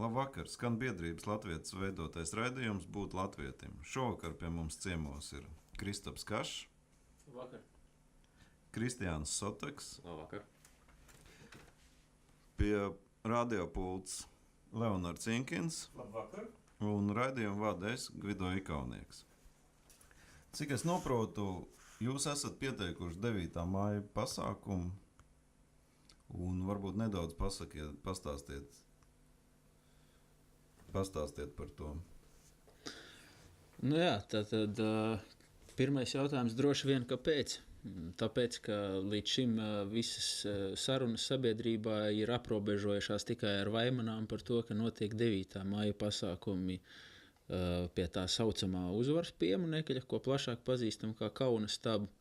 Labvakar, skan biedrības Latvijas veidotais raidījums Būt Latvietim. Šovakar pie mums ciemos ir Kristaps Kašs, Labvakar. Kristiāns Sotaks, Labvakar. pie radiopults Leonards Inkins. Labvakar. Un raidījumu vada es, Gvido Ikaunieks. Cik es noprotu, jūs esat pieteikuši 9. māja pasākumu, un varbūt nedaudz pastāstiet par to. Nu jā, tad pirmais jautājums droši vien, kāpēc? Tāpēc, ka līdz šim visas sarunas sabiedrībā ir aprobežojušās tikai ar vaimanām par to, ka notiek 9. māja pasākumi pie tā saucamā uzvaras pieminekļa, ko plašāk pazīstam kā Kaunas stabu,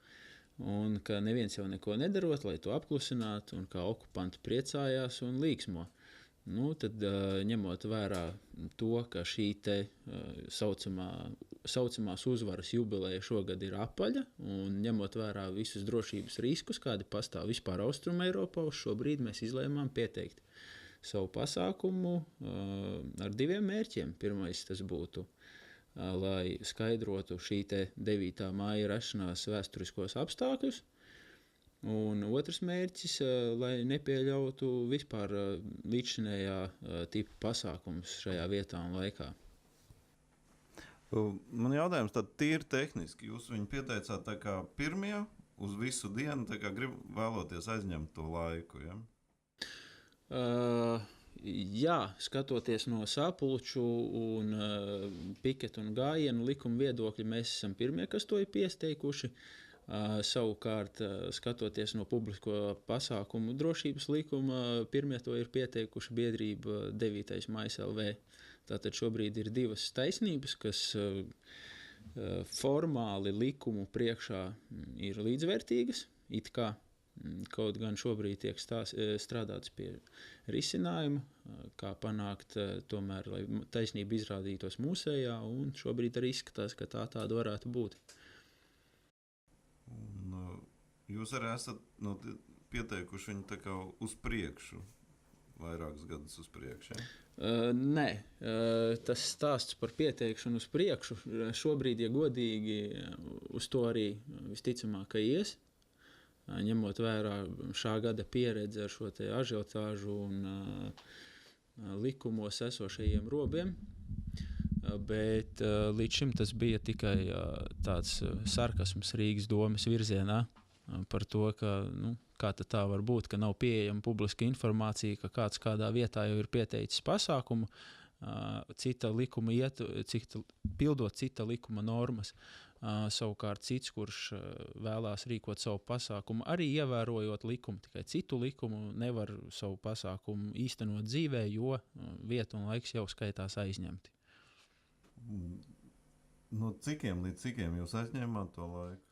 un ka neviens jau neko nedarot, lai to apklusinātu, un kā okupanti priecājās un līksmo. Nu, tad ņemot vērā to, ka šī te saucamās uzvaras jubileja šogad ir apaļa, un ņemot vērā visus drošības riskus, kādi pastāv vispār Austruma Eiropā, uz šo brīdi mēs izlēmām pieteikt savu pasākumu ar 2 mērķiem. Pirmais tas būtu, lai skaidrotu šī te 9. māja rašanās vēsturiskos apstākļus, un otrs mērķis, lai nepieļautu vispār līdzšinējā tipa pasākums šajā vietā un laikā. Man jautājums tad tīri tehniski. Jūs viņu pieteicāt tā kā pirmie uz visu dienu, tā kā vēloties aizņemt to laiku, ja? Jā, skatoties no sapulču un piketu un gājienu likuma viedokļa, mēs esam pirmie, kas to ir piesteikuši. Savukārt, skatoties no publisko pasākumu drošības likuma, pirmie to ir pieteikuši biedrība 9. mājas LV. Tātad šobrīd ir 2 taisnības, kas formāli likumu priekšā ir līdzvērtīgas, it kā. Kaut gan šobrīd tiek strādāts pie risinājuma, kā panākt tomēr, lai taisnība izrādītos mūsējā, un šobrīd arī izskatās, ka tāda varētu būt. Un, jūs arī esat pieteikuši viņu tā kā uz priekšu, vairākus gadus uz priekšu, ja? Nē, tas stāsts par pieteikšanu uz priekšu šobrīd, ja godīgi, uz to arī visticamāk, ka ies, ņemot vērā šā gada pieredzi ar šo te ažiotāžu un likumos esošajiem robiem. Bet līdz šim tas bija tikai tāds sarkasms Rīgas domes virzienā par to, ka, kā tad tā var būt, ka nav pieejama publiska informācija, ka kāds kādā vietā jau ir pieteicis pasākumu, pildot cita likuma normas. Savukārt cits, kurš vēlās rīkot savu pasākumu, arī ievērojot likumu, tikai citu likumu, nevar savu pasākumu īstenot dzīvē, jo vieta un laiks jau skaitās aizņemti. No cikiem līdz cikiem jūs aizņēmāt to laiku?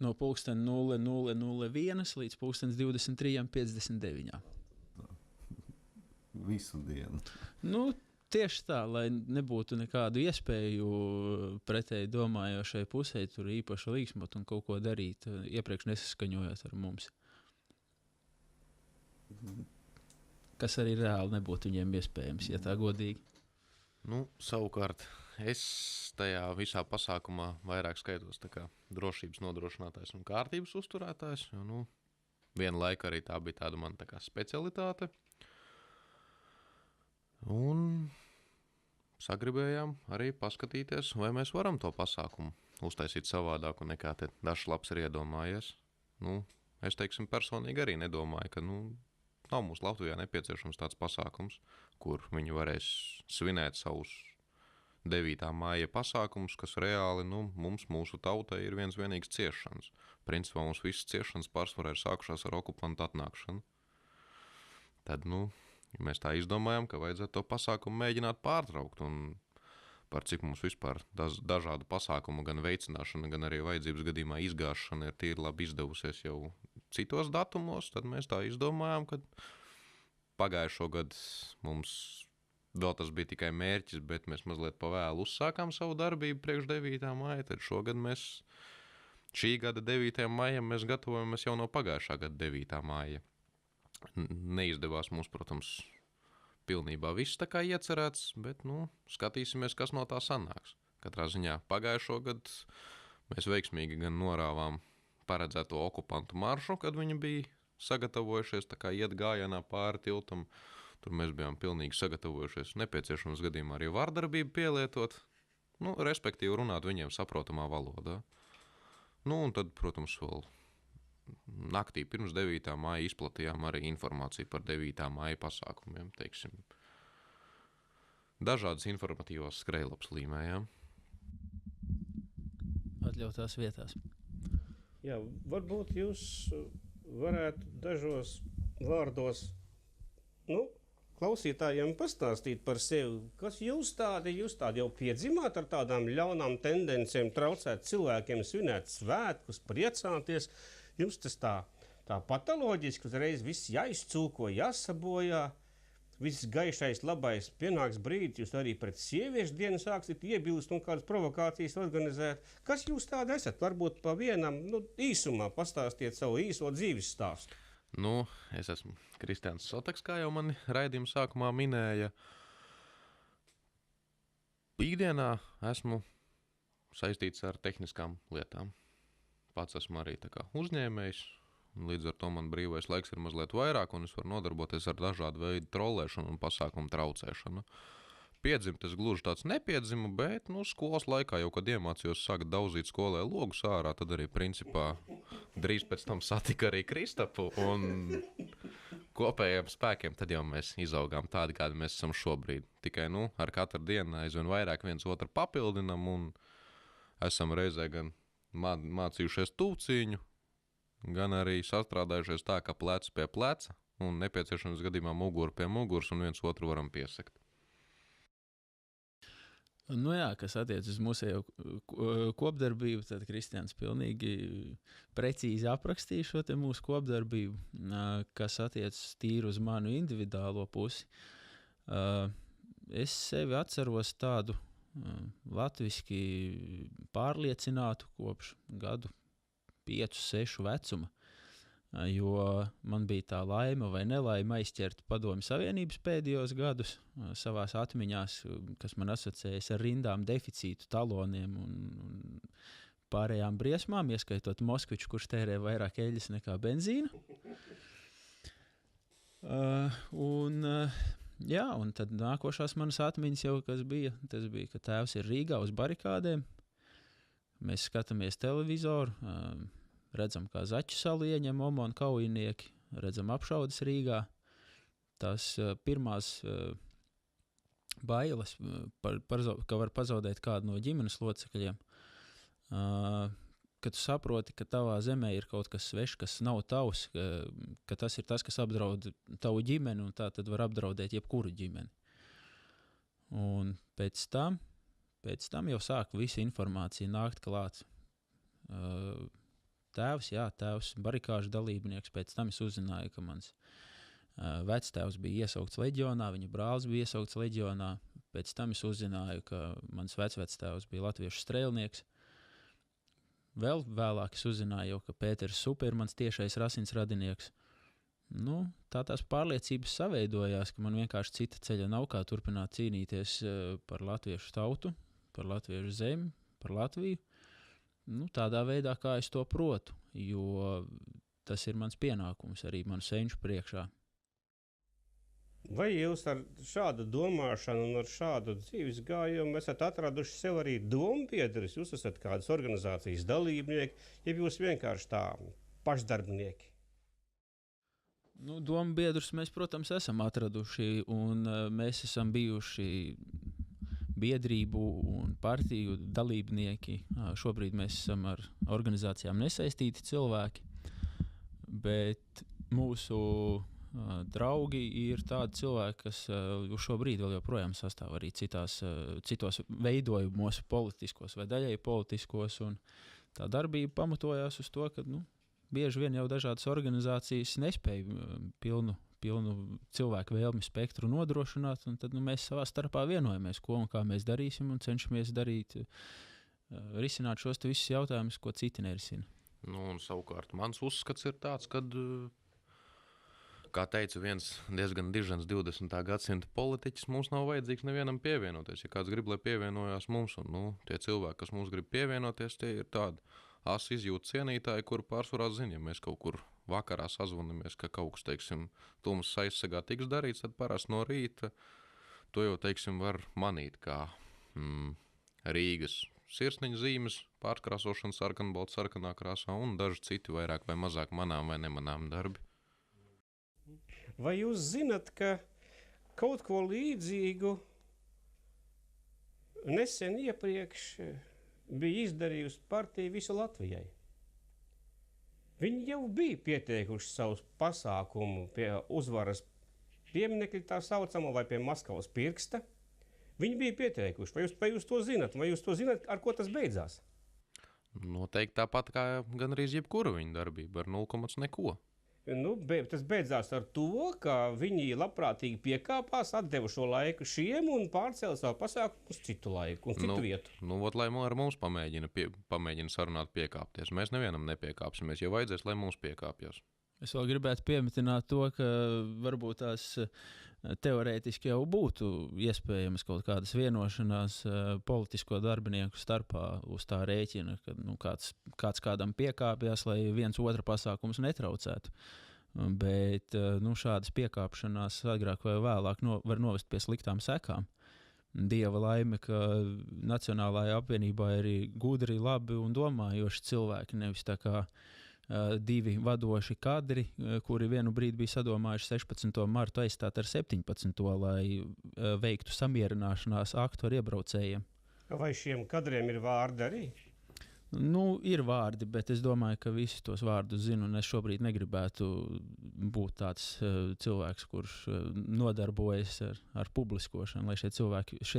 No 00:01 līdz 23:59. Visu dienu? Tieši tā, lai nebūtu nekādu iespēju pretēji domājošai pusē tur īpaši līksmot un kaut ko darīt, iepriekš nesaskaņojot ar mums. Kas arī reāli nebūtu viņiem iespējams, ja tā godīgi. Savukārt, es tajā visā pasākumā vairāk skaitos tā kā drošības nodrošinātājs un kārtības uzturētājs, jo, vienu laiku arī tā bija tāda man tā kā specialitāte. Un sagribējām arī paskatīties, vai mēs varam to pasākumu uztaisīt savādāku nekā te dažs labs ir iedomājies. Es teiksim personīgi arī nedomāju, ka, nav mums Latvijā nepieciešams tāds pasākums, kur viņi varēs svinēt savus 9. māja pasākumus, kas reāli, mūsu tautai ir viens vienīgs ciešanas. Principā mums visas ciešanas pārsvarā ir sākušās ar okupantu atnākšanu. Tad, mēs tā izdomājam, ka vajadzētu to pasākumu mēģināt pārtraukt, un par cik mums vispār dažādu pasākumu gan veicināšana, gan arī vajadzības gadījumā izgāšana ir tīri labi izdevusies jau citos datumos, tad mēs tā izdomājām, ka pagājušo gadu mums vēl tas bija tikai mērķis, bet mēs mazliet pavēlu uzsākām savu darbību priekš 9. māja, tad šogad mēs šī gada 9. maijam mēs gatavojamies jau no pagājušā gada 9. māja. Neizdevās mums, protams, pilnībā viss tā kā iecerēts, bet, skatīsimies, kas no tā sanāks. Katrā ziņā pagājušo gadu mēs veiksmīgi gan norāvām paredzēto okupantu maršu, kad viņi bija sagatavojušies tā kā iet gājienā pāri tiltam. Tur mēs bijām pilnīgi sagatavojušies nepieciešams gadījumā arī vardarbību pielietot, respektīvi runāt viņiem saprotamā valodā. Un tad, protams, vēl naktī pirms 9. māja izplatījām arī informāciju par 9. māja pasākumiem, teiksim. Dažādas informatīvās skrejlapas līmējām. Atļautās vietās. Jā, varbūt jūs varētu dažos vārdos, klausītājiem pastāstīt par sevi, kas jūs tādi jau piedzimāt ar tādām ļaunām tendencēm traucēt cilvēkiem svinēt svētkus, priecāties. Jums tas tā patoloģiski uzreiz viss jāizcūko, jāsabojā, viss gaišais, labais pienāks brīdis, jūs arī pret sieviešu dienu sāksiet iebilst un kādas provokācijas organizēt. Kas jūs tādi esat? Varbūt pa vienam, īsumā pastāstiet savu īso dzīves stāstu. Es esmu Kristians Soteks, kā jau mani raidījuma sākumā minēja. Ikdienā esmu saistīts ar tehniskām lietām. Pats esmu arī tā kā uzņēmējs, un līdz ar to man brīvais laiks ir mazliet vairāk, un es varu nodarboties ar dažādu veidu trollēšanu un pasākumu traucēšanu. Piedzimt es gluži tāds nepiedzimu, bet skolas laikā jau, kad iemācījos sākt daudzīt skolē logus ārā, tad arī principā drīz pēc tam satika arī Kristapu, un kopējiem spēkiem tad jau mēs izaugām tādi, kādi mēs esam šobrīd. Tikai, ar katru dienu aizvien vairāk viens otru papildinam, un esam reizē gan mācījušies tūcīņu, gan arī sastrādājušies tā, ka plecs pie pleca, un nepieciešams gadījumā muguru pie muguras, un viens otru varam piesekt. Kas attiec uz mūsu kopdarbību, tad Kristians pilnīgi precīzi aprakstīja šo te mūsu kopdarbību, kas attiec tīri uz manu individuālo pusi. Es sevi atceros tādu latviski pārliecinātu kopš gadu 5-6 vecuma, jo man bija tā laime vai nelaime aizķert Padomju Savienības pēdējos gadus savās atmiņās, kas man asociējas ar rindām, deficītu, taloniem un pārējām briesmām, ieskaitot Moskviču, kurš tērē vairāk eļļas nekā benzīna. Un tad nākošās manas atmiņas jau, tas bija, ka tēvs ir Rīgā uz barikādēm, mēs skatāmies televizoru, redzam, kā Zaķu salu ieņem omonu kaujinieki, redzam apšaudes Rīgā. Tās pirmās bailes, ka var pazaudēt kādu no ģimenes locekļiem, kad tu saproti, ka tavā zemē ir kaut kas svešs, kas nav tavs, ka tas ir tas, kas apdraud tavu ģimeni, un tā tad var apdraudēt jebkuru ģimeni. Un pēc tam jau sāk visa informācija nākt klāt. Tēvs, barikāžu dalībnieks, pēc tam es uzzināju, ka mans vectēvs bija iesaukts leģionā, viņa brālis bija iesaukts leģionā, pēc tam es uzzināju, ka mans vecvectēvs bija latviešu strēlnieks. Vēl vēlāk es uzzināju, ka Pēters Supe ir mans tiešais rasins radinieks. Tās pārliecības saveidojās, ka man vienkārši cita ceļa nav, kā turpināt cīnīties par latviešu tautu, par latviešu zemi, par Latviju. Tādā veidā, kā es to protu, jo tas ir mans pienākums arī manu senču priekšā. Vai jūs ar šādu domāšanu un ar šādu dzīves gājumu esat atraduši sev arī dombiedrus? Jūs esat kādas organizācijas dalībnieki, ja jūs vienkārši tā pašdarbnieki? Dombiedrus mēs, protams, esam atraduši, un mēs esam bijuši biedrību un partiju dalībnieki. Šobrīd mēs esam ar organizācijām nesaistīti cilvēki, bet mūsu draugi ir tādi cilvēki, kas uz šo brīdi vēl joprojām sastāv arī citos veidojumos politiskos vai daļai politiskos, un tā darbība pamatojās uz to, ka bieži vien jau dažādas organizācijas nespēja pilnu cilvēku vēlmi spektru nodrošināt, un tad mēs savā starpā vienojamies, ko un kā mēs darīsim, un cenšamies risināt šos visus jautājumus, ko citi nerisina. Un savukārt mans uzskats ir tāds, ka kā teica viens diezgan dižens 20. gadsimta politiķis, mums nav vajadzīgs nevienam pievienoties. Ja kāds grib, lai pievienojās mums, un tie cilvēki, kas mums grib pievienoties, tie ir tādi asi izjūtu cienītāji, kuri pārsvarā zina, ja mēs kaut kur vakarā sazvanamies, ka kaut kas, teiksim, tums aizsegā tiks darīts, tad parasti no rīta to jau, teiksim, var manīt kā Rīgas sirsniņa zīmes, pārkrāsošana sarkanbalta sarkanā krāsā un daži citi vairāk vai mazāk manām vai nemanām darbi. Vai jūs zinat, ka kaut ko līdzīgu nesen iepriekš bija izdarījusi partija visu Latvijai? Viņi jau bija pieteikuši savus pasākumu pie uzvaras pieminekļa tā saucamo vai pie Maskavas pirksta. Viņi bija pieteikuši. Vai jūs to zinat? Vai jūs to zinat, ar ko tas beidzās? Noteikti tāpat kā gan arī jebkura viņa darbība ar 0, neko. Tas beidzās ar to, ka viņi labprātīgi piekāpās, atdeva šo laiku šiem un pārcēla savu pasākumu uz citu laiku un citu vietu. Lai ar mums pamēģina sarunāt piekāpties. Mēs nevienam nepiekāpsimies, ja vajadzēs, lai mums piekāpjas. Es vēl gribētu pieminēt to, ka varbūt tās teorētiski jau būtu iespējamas kaut kādas vienošanās politisko darbinieku starpā uz tā rēķina, ka kāds kādam piekāpjas, lai viens otra pasākums netraucētu. Bet šādas piekāpšanās agrāk vai vēlāk var novest pie sliktām sekām. Dieva laime, ka Nacionālajā apvienībā ir arī gudri, labi un domājoši cilvēki, nevis tā kā divi vadoši kadri, kuri vienu brīdi bija sadomājuši 16. martu aizstāt ar 17. lai veiktu samierināšanās aktu ar iebraucējiem. Vai šiem kadriem ir vārdi arī? Ir vārdi, bet es domāju, ka visi tos vārdus zinu, un es šobrīd negribētu būt tāds cilvēks, kurš nodarbojas ar publiskošanu, lai šie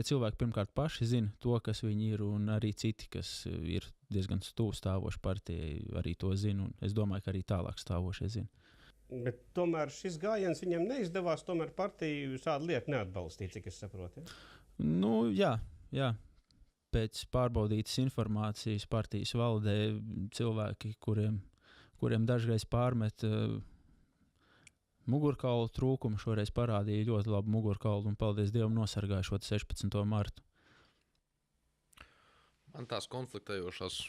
cilvēki pirmkārt paši zina to, kas viņi ir, un arī citi, kas ir diezgan tuvu stāvoši partijai, arī to zina, un es domāju, ka arī tālāk stāvošie zina. Bet tomēr šis gājiens viņam neizdevās, tomēr partiju šādu lietu neatbalstīja, cik es saprotu. Ja? Jā. Pēc pārbaudītas informācijas partijas valdē cilvēki, kuriem dažreiz pārmet mugurkaulu trūkumu, šoreiz parādīja ļoti labu mugurkaulu un, paldies Dievam, nosargāja šo 16. martu. Man tās konfliktējošās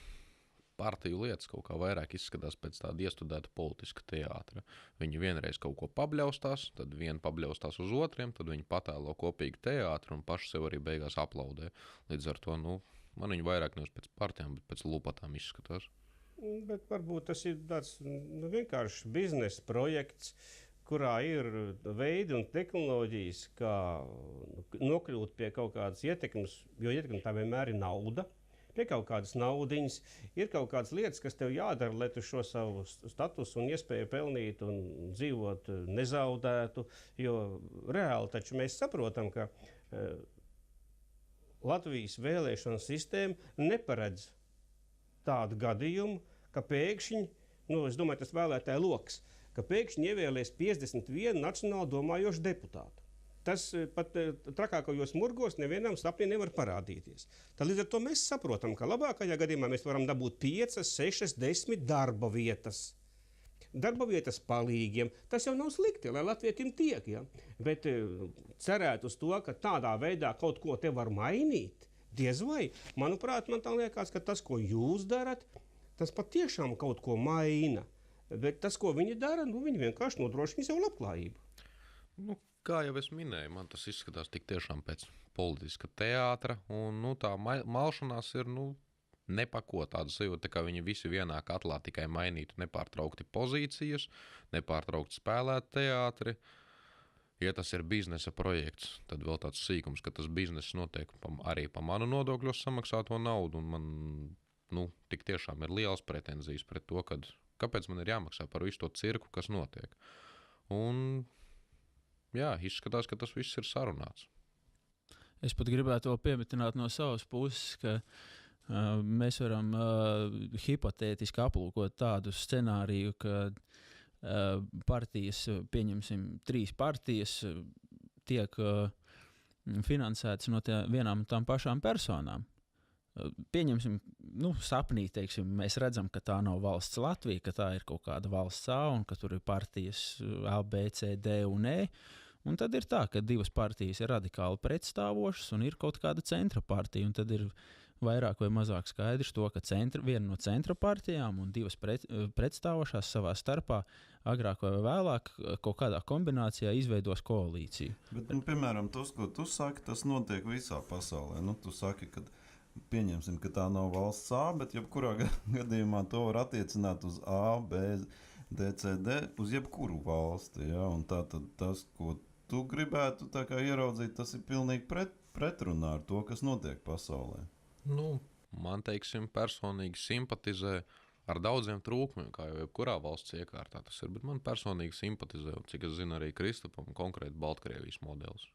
partiju lietas kaut kā vairāk izskatās pēc tāda iestudēta politiska teātra. Viņi vienreiz kaut ko pabļaustās, tad vieni pabļaustās uz otriem, tad viņi patēlo kopīgu teātru un paši sev arī beigās aplaudē. Līdz ar to, man viņi vairāk nevis pēc partijām, bet pēc lupatām izskatās. Bet varbūt tas ir tāds vienkārši biznesa projekts, kurā ir veidi un tehnoloģijas, kā nokļūt pie kaut kādas ietekmes, jo ietekme tā vienmēr ir nauda. Pie kaut kādas naudiņas, ir kaut kādas lietas, kas tev jādara, lai tu šo savu statusu un iespēju pelnīt un dzīvot nezaudētu, jo reāli taču mēs saprotam, ka Latvijas vēlēšana sistēma neparedz tādu gadījumu, ka pēkšņi, es domāju, tas vēlētāju loks, ka pēkšņi ievēlēs 51 nacionāli domājošu deputātu. Tas pat trakākajos murgos nevienam sapnī nevar parādīties. Tad līdz ar to mēs saprotam, ka labākajā gadījumā mēs varam dabūt 5, 6, 10 darba vietas. Darba vietas palīgiem. Tas jau nav slikti, lai latvietim tiek. Ja? Bet cerēt uz to, ka tādā veidā kaut ko te var mainīt, diez vai. Manuprāt, man tā liekas, ka tas, ko jūs darat, tas patiešām kaut ko maina. Bet tas, ko viņi dara, viņi vienkārši nodrošina savu labklājību. Kā jau es minēju, man tas izskatās tik tiešām pēc politiska teātra, un tā malšanās ir nepako tāda sajūta, ka viņi visi vienā katlā tikai mainītu nepārtraukti pozīcijas, nepārtraukti spēlēt teātri. Ja tas ir biznesa projekts, tad vēl tāds sīkums, ka tas bizness notiek arī pa manu nodokļos samaksāto naudu, un man tik tiešām ir liels pretenzijas pret to, kāpēc man ir jāmaksā par visu to cirku, kas notiek. Un jā, izskatās, ka tas viss ir sarunāts. Es pat gribētu vēl pieminēt no savas puses, ka mēs varam hipotētiski aplūkot tādu scenāriju, ka partijas, pieņemsim 3 partijas, tiek finansētas no vienām un tām pašām personām. Pieņemsim sapnī, teiksim, mēs redzam, ka tā nav valsts Latvija, ka tā ir kaut kāda valsts A un ka tur ir partijas A, B, C, D un E. Un tad ir tā, ka divas partijas ir radikāli pretstāvošas un ir kaut kāda centra partija. Un tad ir vairāk vai mazāk skaidrs to, ka viena no centra partijām un divas pretstāvošās savā starpā agrāk vai vēlāk kaut kādā kombinācijā izveidos koalīciju. Bet, piemēram, tas, ko tu saki, tas notiek visā pasaulē. Tu saki, ka pieņemsim, ka tā nav valsts A, bet jebkurā gadījumā to var attiecināt uz A, B, D, C, D, uz jebkuru valsti. Ja? Un tā tad tas, ko tu gribētu ieraudzīt, tas ir pilnīgi pretrunā ar to, kas notiek pasaulē. Man, teiksim, personīgi simpatizē ar daudziem trūkumiem, kā jau jebkurā valsts iekārtā tas ir, bet man personīgi simpatizē, un cik es zinu arī Kristapam, konkrēti Baltkrievijas modelis.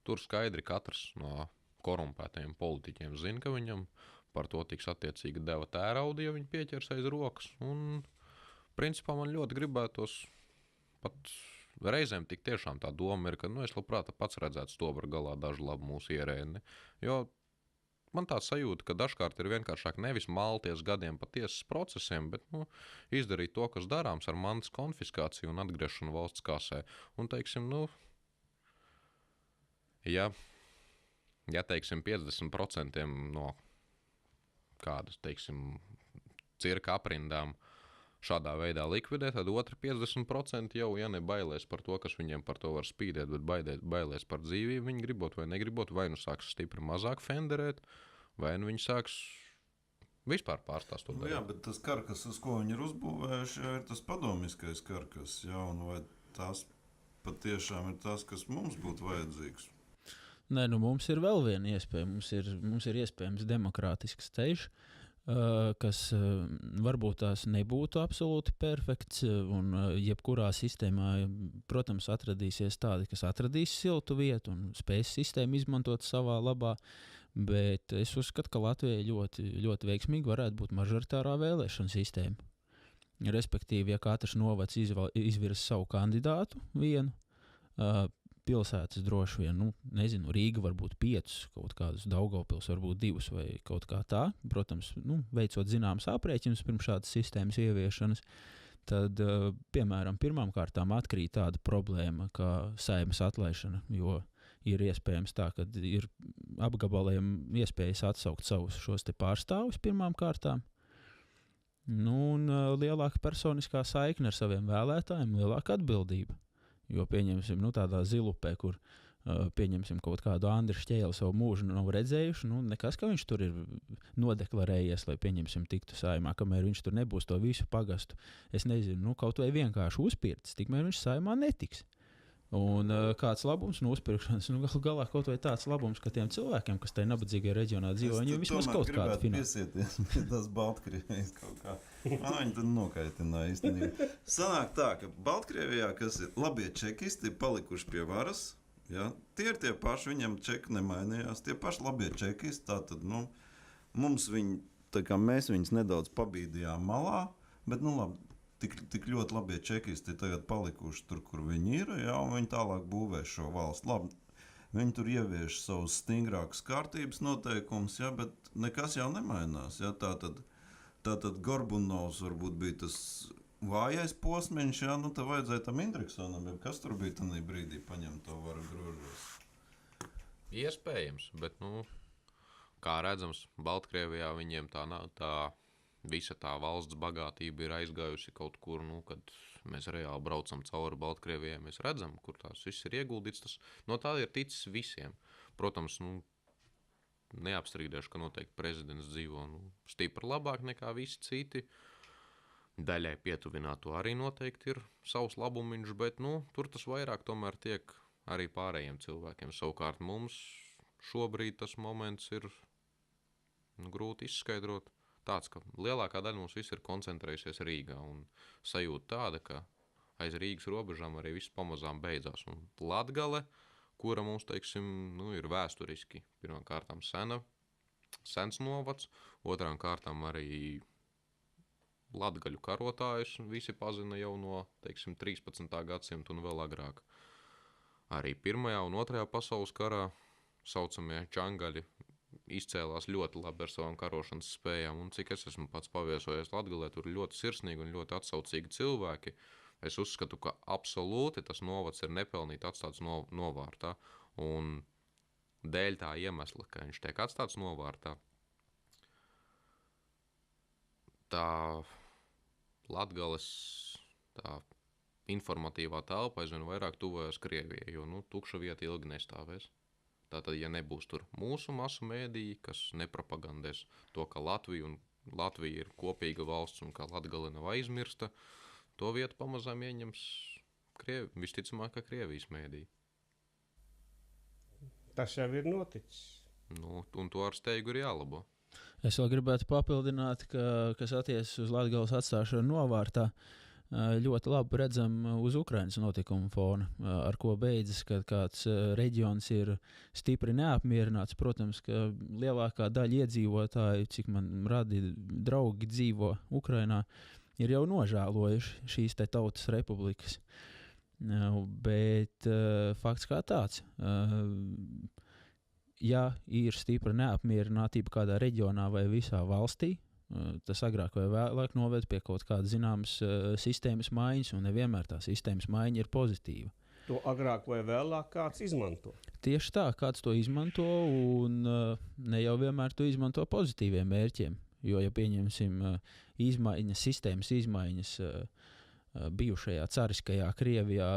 Tur skaidri katrs no korumpētajiem politiķiem zina, ka viņam par to tiks attiecīgi deva tērauda, ja viņi pieķers aiz rokas, un principā man ļoti gribētos pat reizēm tik tiešām tā doma ir, ka es labprāt pats redzētu stobra galā dažu labu mūsu ierēdni, jo man tā sajūta, ka dažkārt ir vienkāršāk nevis malties gadiem pa tiesas procesiem, bet izdarīt to, kas darāms ar mantas konfiskāciju un atgriešanu valsts kasē. Un, teiksim, ja teiksim, 50% no kādas, teiksim, cirka aprindām šādā veidā likvidē, tad otri 50% jau, ja nebailēs par to, kas viņiem par to var spīdēt, bet bailēs par dzīvību, viņi gribot vai negribot, vai sāks stipri mazāk fenderēt, vai viņi sāks vispār pārstās to darīt. Jā, bet tas karkas, uz ko viņi ir uzbūvējuši, ir tas padomiskais karkas, un vai tas patiešām ir tas, kas mums būtu vajadzīgs? Nē, mums ir vēl viena iespēja. Mums ir iespējams demokrātisks ceļš, kas varbūt tās nebūtu absolūti perfekts, un jebkurā sistēmā, protams, atradīsies tādi, kas atradīs siltu vietu un spēs sistēmu izmantot savā labā, bet es uzskatu, ka Latvijai ļoti, ļoti veiksmīgi varētu būt mažoritārā vēlēšana sistēma. Respektīvi, ja katrs novads izvirza savu kandidātu vienu, pilsētas droši vien, nezinu, Rīga varbūt 5, kaut kādus Daugavpils varbūt 2 vai kaut kā tā. Protams, veicot zināmas aprēķinus pirms šādas sistēmas ieviešanas, tad, piemēram, pirmām kārtām atkrīt tāda problēma kā Saeimas atlaišana, jo ir iespējams tā, ka ir apgabaliem iespējas atsaukt savus šos te pārstāvus pirmām kārtām. Un lielāka personiskā saikne ar saviem vēlētājiem, lielāka atbildība. Jo pieņemsim tādā zilupē, kur pieņemsim kaut kādu Andri Šķēli savu mūžu nav redzējuši, nekas, ka viņš tur ir nodeklarējies, lai pieņemsim tiktu Saeimā, kamēr viņš tur nebūs to visu pagastu. Es nezinu, kaut vai vienkārši uzpirts, tikmēr viņš Saeimā netiks. Un kāds labums no uzpirkšanas, galu galā kaut vai tāds labums, ka tiem cilvēkiem, kas tajā nabadzīgajā reģionā dzīvo, viņiem vismaz kaut kāda finanses. Es tomēr gribētu piesieties pie tās Baltkrievijas kaut kā. Viņi tad nokaitināja īstenībā. Sanāk tā, ka Baltkrievijā, kas ir labie čekisti, ir palikuši pie varas, ja? Tie ir tie paši, viņiem čeki nemainījās, tie paši labie čekisti, tātad, mums viņi, tā kā mēs viņus nedaudz pabīdījām malā, bet, labi. Tik ļoti labie čekisti tagad palikuši tur, kur viņi ir, un viņi tālāk būvēs šo valstu. Labi, viņi tur ievieš savus stingrākas kārtības noteikumus, bet nekas jau nemainās. Ja? Tātad Gorbunovs varbūt bija tas vājais posmiņš, tad vajadzēja tam Indriksonam, kas tur bija tajā brīdī paņemt to varu grožos. Iespējams, bet, kā redzams, Baltkrievijā viņiem tā visa tā valsts bagātība ir aizgājusi kaut kur, kad mēs reāli braucam cauri Baltkrievijai, mēs redzam, kur tās viss ir ieguldīts. No tā ir ticis visiem. Protams, neapstrīdēšu, ka noteikti prezidents dzīvo stipri labāk nekā visi citi. Daļai pietuvināto arī noteikti ir savs labumiņš, bet tur tas vairāk tomēr tiek arī pārējiem cilvēkiem. Savukārt mums šobrīd tas moments ir grūti izskaidrot. Tāds, ka lielākā daļa mums viss ir koncentrējusies Rīgā un sajūta tāda, ka aiz Rīgas robežām arī viss pamazām beidzās. Un Latgale, kura mums, teiksim, ir vēsturiski pirmām kārtām sens novads, otrām kārtām arī latgaļu karotājus visi pazina jau no, teiksim, 13. gadsimta un vēl agrāk. Arī Pirmajā un Otrajā pasaules karā saucamie čangaļi izcēlās ļoti labi ar savām karošanas spējām, un cik es esmu pats paviesojies Latgalē, tur ir ļoti sirsnīgi un ļoti atsaucīgi cilvēki. Es uzskatu, ka absolūti tas novads ir nepelnīti atstāts novārtā, un dēļ tā iemesla, ka viņš tiek atstāts novārtā, tā Latgales tā informatīvā telpa aizvien vairāk tuvojas Krievijai, jo tukša vieta ilgi nestāvēs. Tātad, ja nebūs tur mūsu masu mēdīji, kas nepropagandēs to, ka Latvija ir kopīga valsts un ka Latgale nav aizmirsta, to vietu pamazām ieņems visticamāk, ka Krievijas mēdīji. Tas jau ir noticis. Un to ar steigu ir jālabo. Es vēl gribētu papildināt, kas attiecas uz Latgales atstāšanu novārtā, ļoti labi redzam uz Ukrainas notikumu fona, ar ko beidzas, kad kāds reģions ir stipri neapmierināts. Protams, ka lielākā daļa iedzīvotāju, cik man radi draugi dzīvo Ukrainā, ir jau nožēlojuši šīs te tautas republikas. Bet fakts kā tāds, ja ir stipra neapmierinātība kādā reģionā vai visā valstī, tas agrāk vai vēlāk noved pie kaut kādas zināmas sistēmas maiņas, un nevienmēr tā sistēmas maiņa ir pozitīva. To agrāk vai vēlāk kāds izmanto. Tieši tā, kāds to izmanto, un ne jau vienmēr to izmanto pozitīviem mērķiem. Jo, ja pieņemsim sistēmas izmaiņas bijušajā cariskajā Krievijā,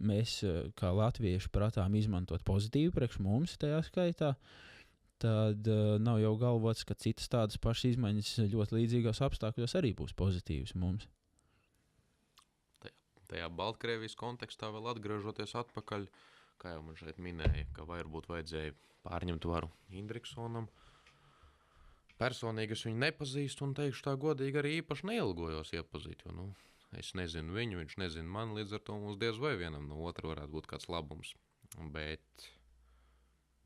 mēs kā latvieši prātām izmantot pozitīvi priekš mums tajā skaitā, tad nav jau galvots, ka citas tādas pašas izmaiņas ļoti līdzīgos apstākļos arī būs pozitīvas mums. Tajā Baltkrievijas kontekstā vēl atgriežoties atpakaļ, kā jau man šeit minēja, ka varbūt vajadzēja pārņemt varu Indriksonam. Personīgi es viņu nepazīstu un teikšu tā godīgi arī īpaši neilgojos iepazīt, jo es nezinu viņu, viņš nezinu man, līdz ar to mums diez vai vienam no otra varētu būt kāds labums. Bet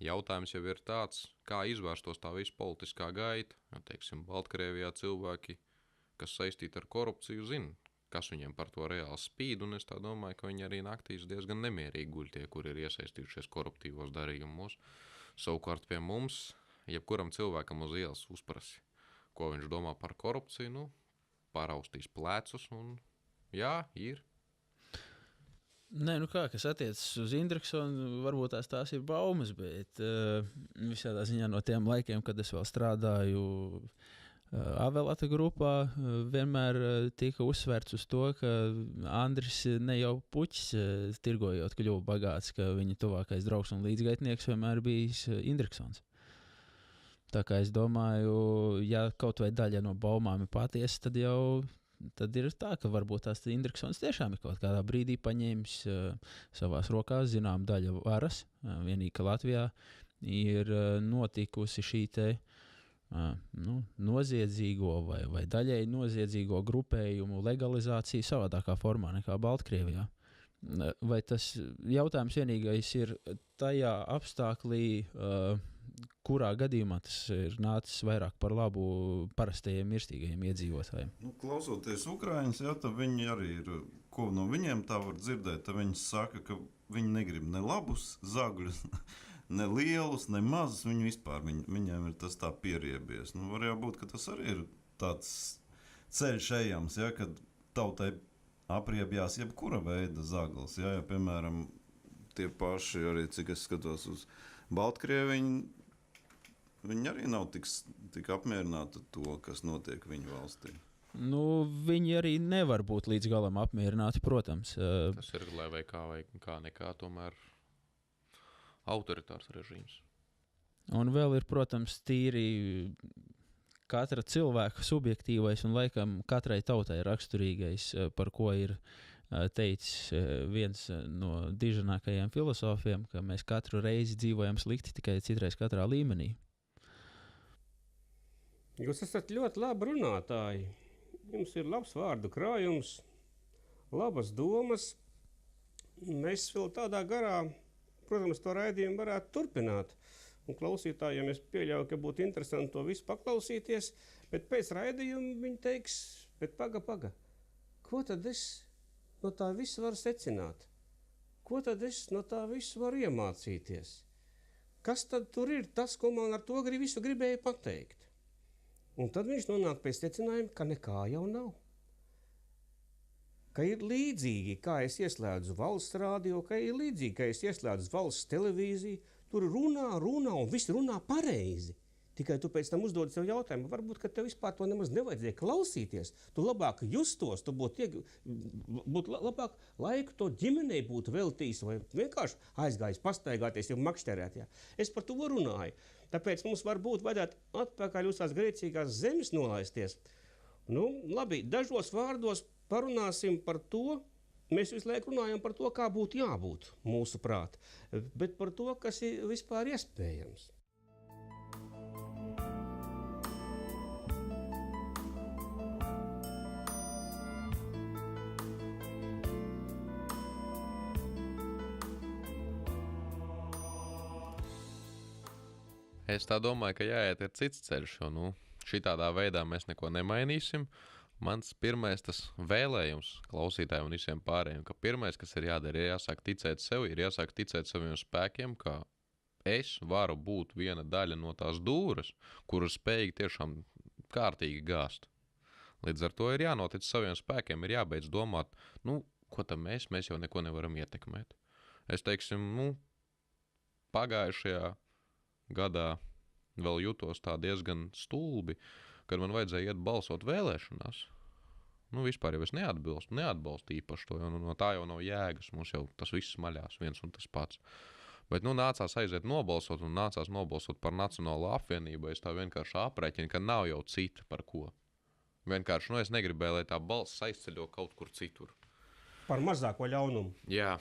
jautājums jau ir tāds, kā izvērstos tā visa politiskā gaita, jo, teiksim, Baltkrievijā cilvēki, kas saistīti ar korupciju, zina, kas viņiem par to reāli spīd, un es tā domāju, ka viņi arī naktīs diezgan nemierīgi guļ tie, kuri ir iesaistījušies koruptīvos darījumos. Savukārt pie mums, jebkuram cilvēkam uz ielas uzprasi, ko viņš domā par korupciju, paraustīs plecus, un jā, ir. Nē, kas attiecas uz Indriksonu, varbūt tās ir baumas, bet visādā ziņā no tiem laikiem, kad es vēl strādāju Avelata grupā, vienmēr tika uzsvērts uz to, ka Andris ne jau puķis tirgojot kļuva bagāts, ka viņa tuvākais draugs un līdzgaitnieks vienmēr bijis Indriksons. Tā kā es domāju, ja kaut vai daļa no baumām ir patiesa, tad ir tā, ka varbūt tās Indriksons tiešām ir kaut kādā brīdī paņēmis savās rokās zinām daļa varas. Vienīgi, ka Latvijā ir notikusi šī te noziedzīgo vai daļēji noziedzīgo grupējumu legalizācija savādākā formā nekā Baltkrievijā. Vai tas jautājums vienīgais ir tajā apstāklī, kurā gadījumā tas ir nācis vairāk par labu parastajiem mirstīgajiem iedzīvotājiem? Klausoties Ukraiņus, tad viņi arī ir, ko no viņiem tā var dzirdēt, tad viņi saka, ka viņi negrib ne labus zagļus, ne lielus, ne mazus, viņiem ir tas tā pieriebies. Var jau būt, ka tas arī ir tāds ceļš ejams, kad tautai apriebjās jebkura veida zaglis. Ja, piemēram, tie paši arī, cik es skatos uz Baltkrievi, viņi arī nav tik apmierināti ar to, kas notiek viņu valstī. Viņi arī nevar būt līdz galam apmierināti, protams. Tas ir, lai vai kā nekā, tomēr autoritārs režīms. Un vēl ir, protams, tīri katra cilvēka subjektīvais un laikam katrai tautai raksturīgais, par ko ir teicis viens no diženākajiem filozofiem, ka mēs katru reizi dzīvojam slikti, tikai citreiz katrā līmenī. Jūs esat ļoti labi runātāji. Jums ir labs vārdu krājums, labas domas. Mēs vēl tādā garā, protams, to raidījumu varētu turpināt. Un klausītājiem es pieļauju, ka būtu interesanti to visu paklausīties, bet pēc raidījuma viņi teiks, bet paga, ko tad es no tā visu varu secināt? Ko tad es no tā visu varu iemācīties? kas tad tur ir tas, ko man ar to visu gribēja pateikt? Un tad viņš nonāk pie secinājuma, ka nekā jau nav. Ka ir līdzīgi, kā es ieslēdzu valsts radio, ka ir līdzīgi, ka es ieslēdzu valsts televīziju, tur runā, un visi runā pareizi. Tikai tu pēc tam uzdod sev jautājumu, varbūt, ka tev vispār to nemaz nevajadzēja klausīties. Tu labāk justos, tu būtu labāk laiku to ģimenei būtu veltījis vai vienkārši aizgājis pastaigāties, jau makšķerēt. Jā. Es par to runāju. Tāpēc mums varbūt vajadzētu atpakaļ uz tās grēcīgās zemes nolaisties. Nu, labi, dažos vārdos parunāsim par to. Mēs visu laiku runājam par to, kā būtu jābūt mūsu prāt, bet par to, kas ir vispār iespējams. Es tā domāju, ka jāiet ir cits ceļš, jo šitādā veidā mēs neko nemainīsim. Mans pirmais tas vēlējums klausītājiem un visiem pārējiem, ka pirmais, kas ir jādara, ir jāsāk ticēt sev, ir jāsāk ticēt saviem spēkiem, ka es varu būt viena daļa no tās dūras, kuras spējīgi tiešām kārtīgi gāzt. Līdz ar to ir jānotic saviem spēkiem, ir jābeidz domāt, ko tam mēs jau neko nevaram ietekmēt. Es teiksim, pagājušajā gadā vēl jutos tā diezgan stulbi, kad man vajadzēja iet balsot vēlēšanās. Vispār jau es neatbalstu īpaši to, jo no tā jau nav jēgas, mums jau tas viss maļās viens un tas pats. Bet nācās aiziet nobalsot un nācās nobalsot par Nacionālo apvienību, es tā vienkārši aprēķinu, ka nav jau cita par ko. Vienkārši, es negribēju, lai tā balss aizceļo kaut kur citur. Par mazāko ļaunumu. Jā.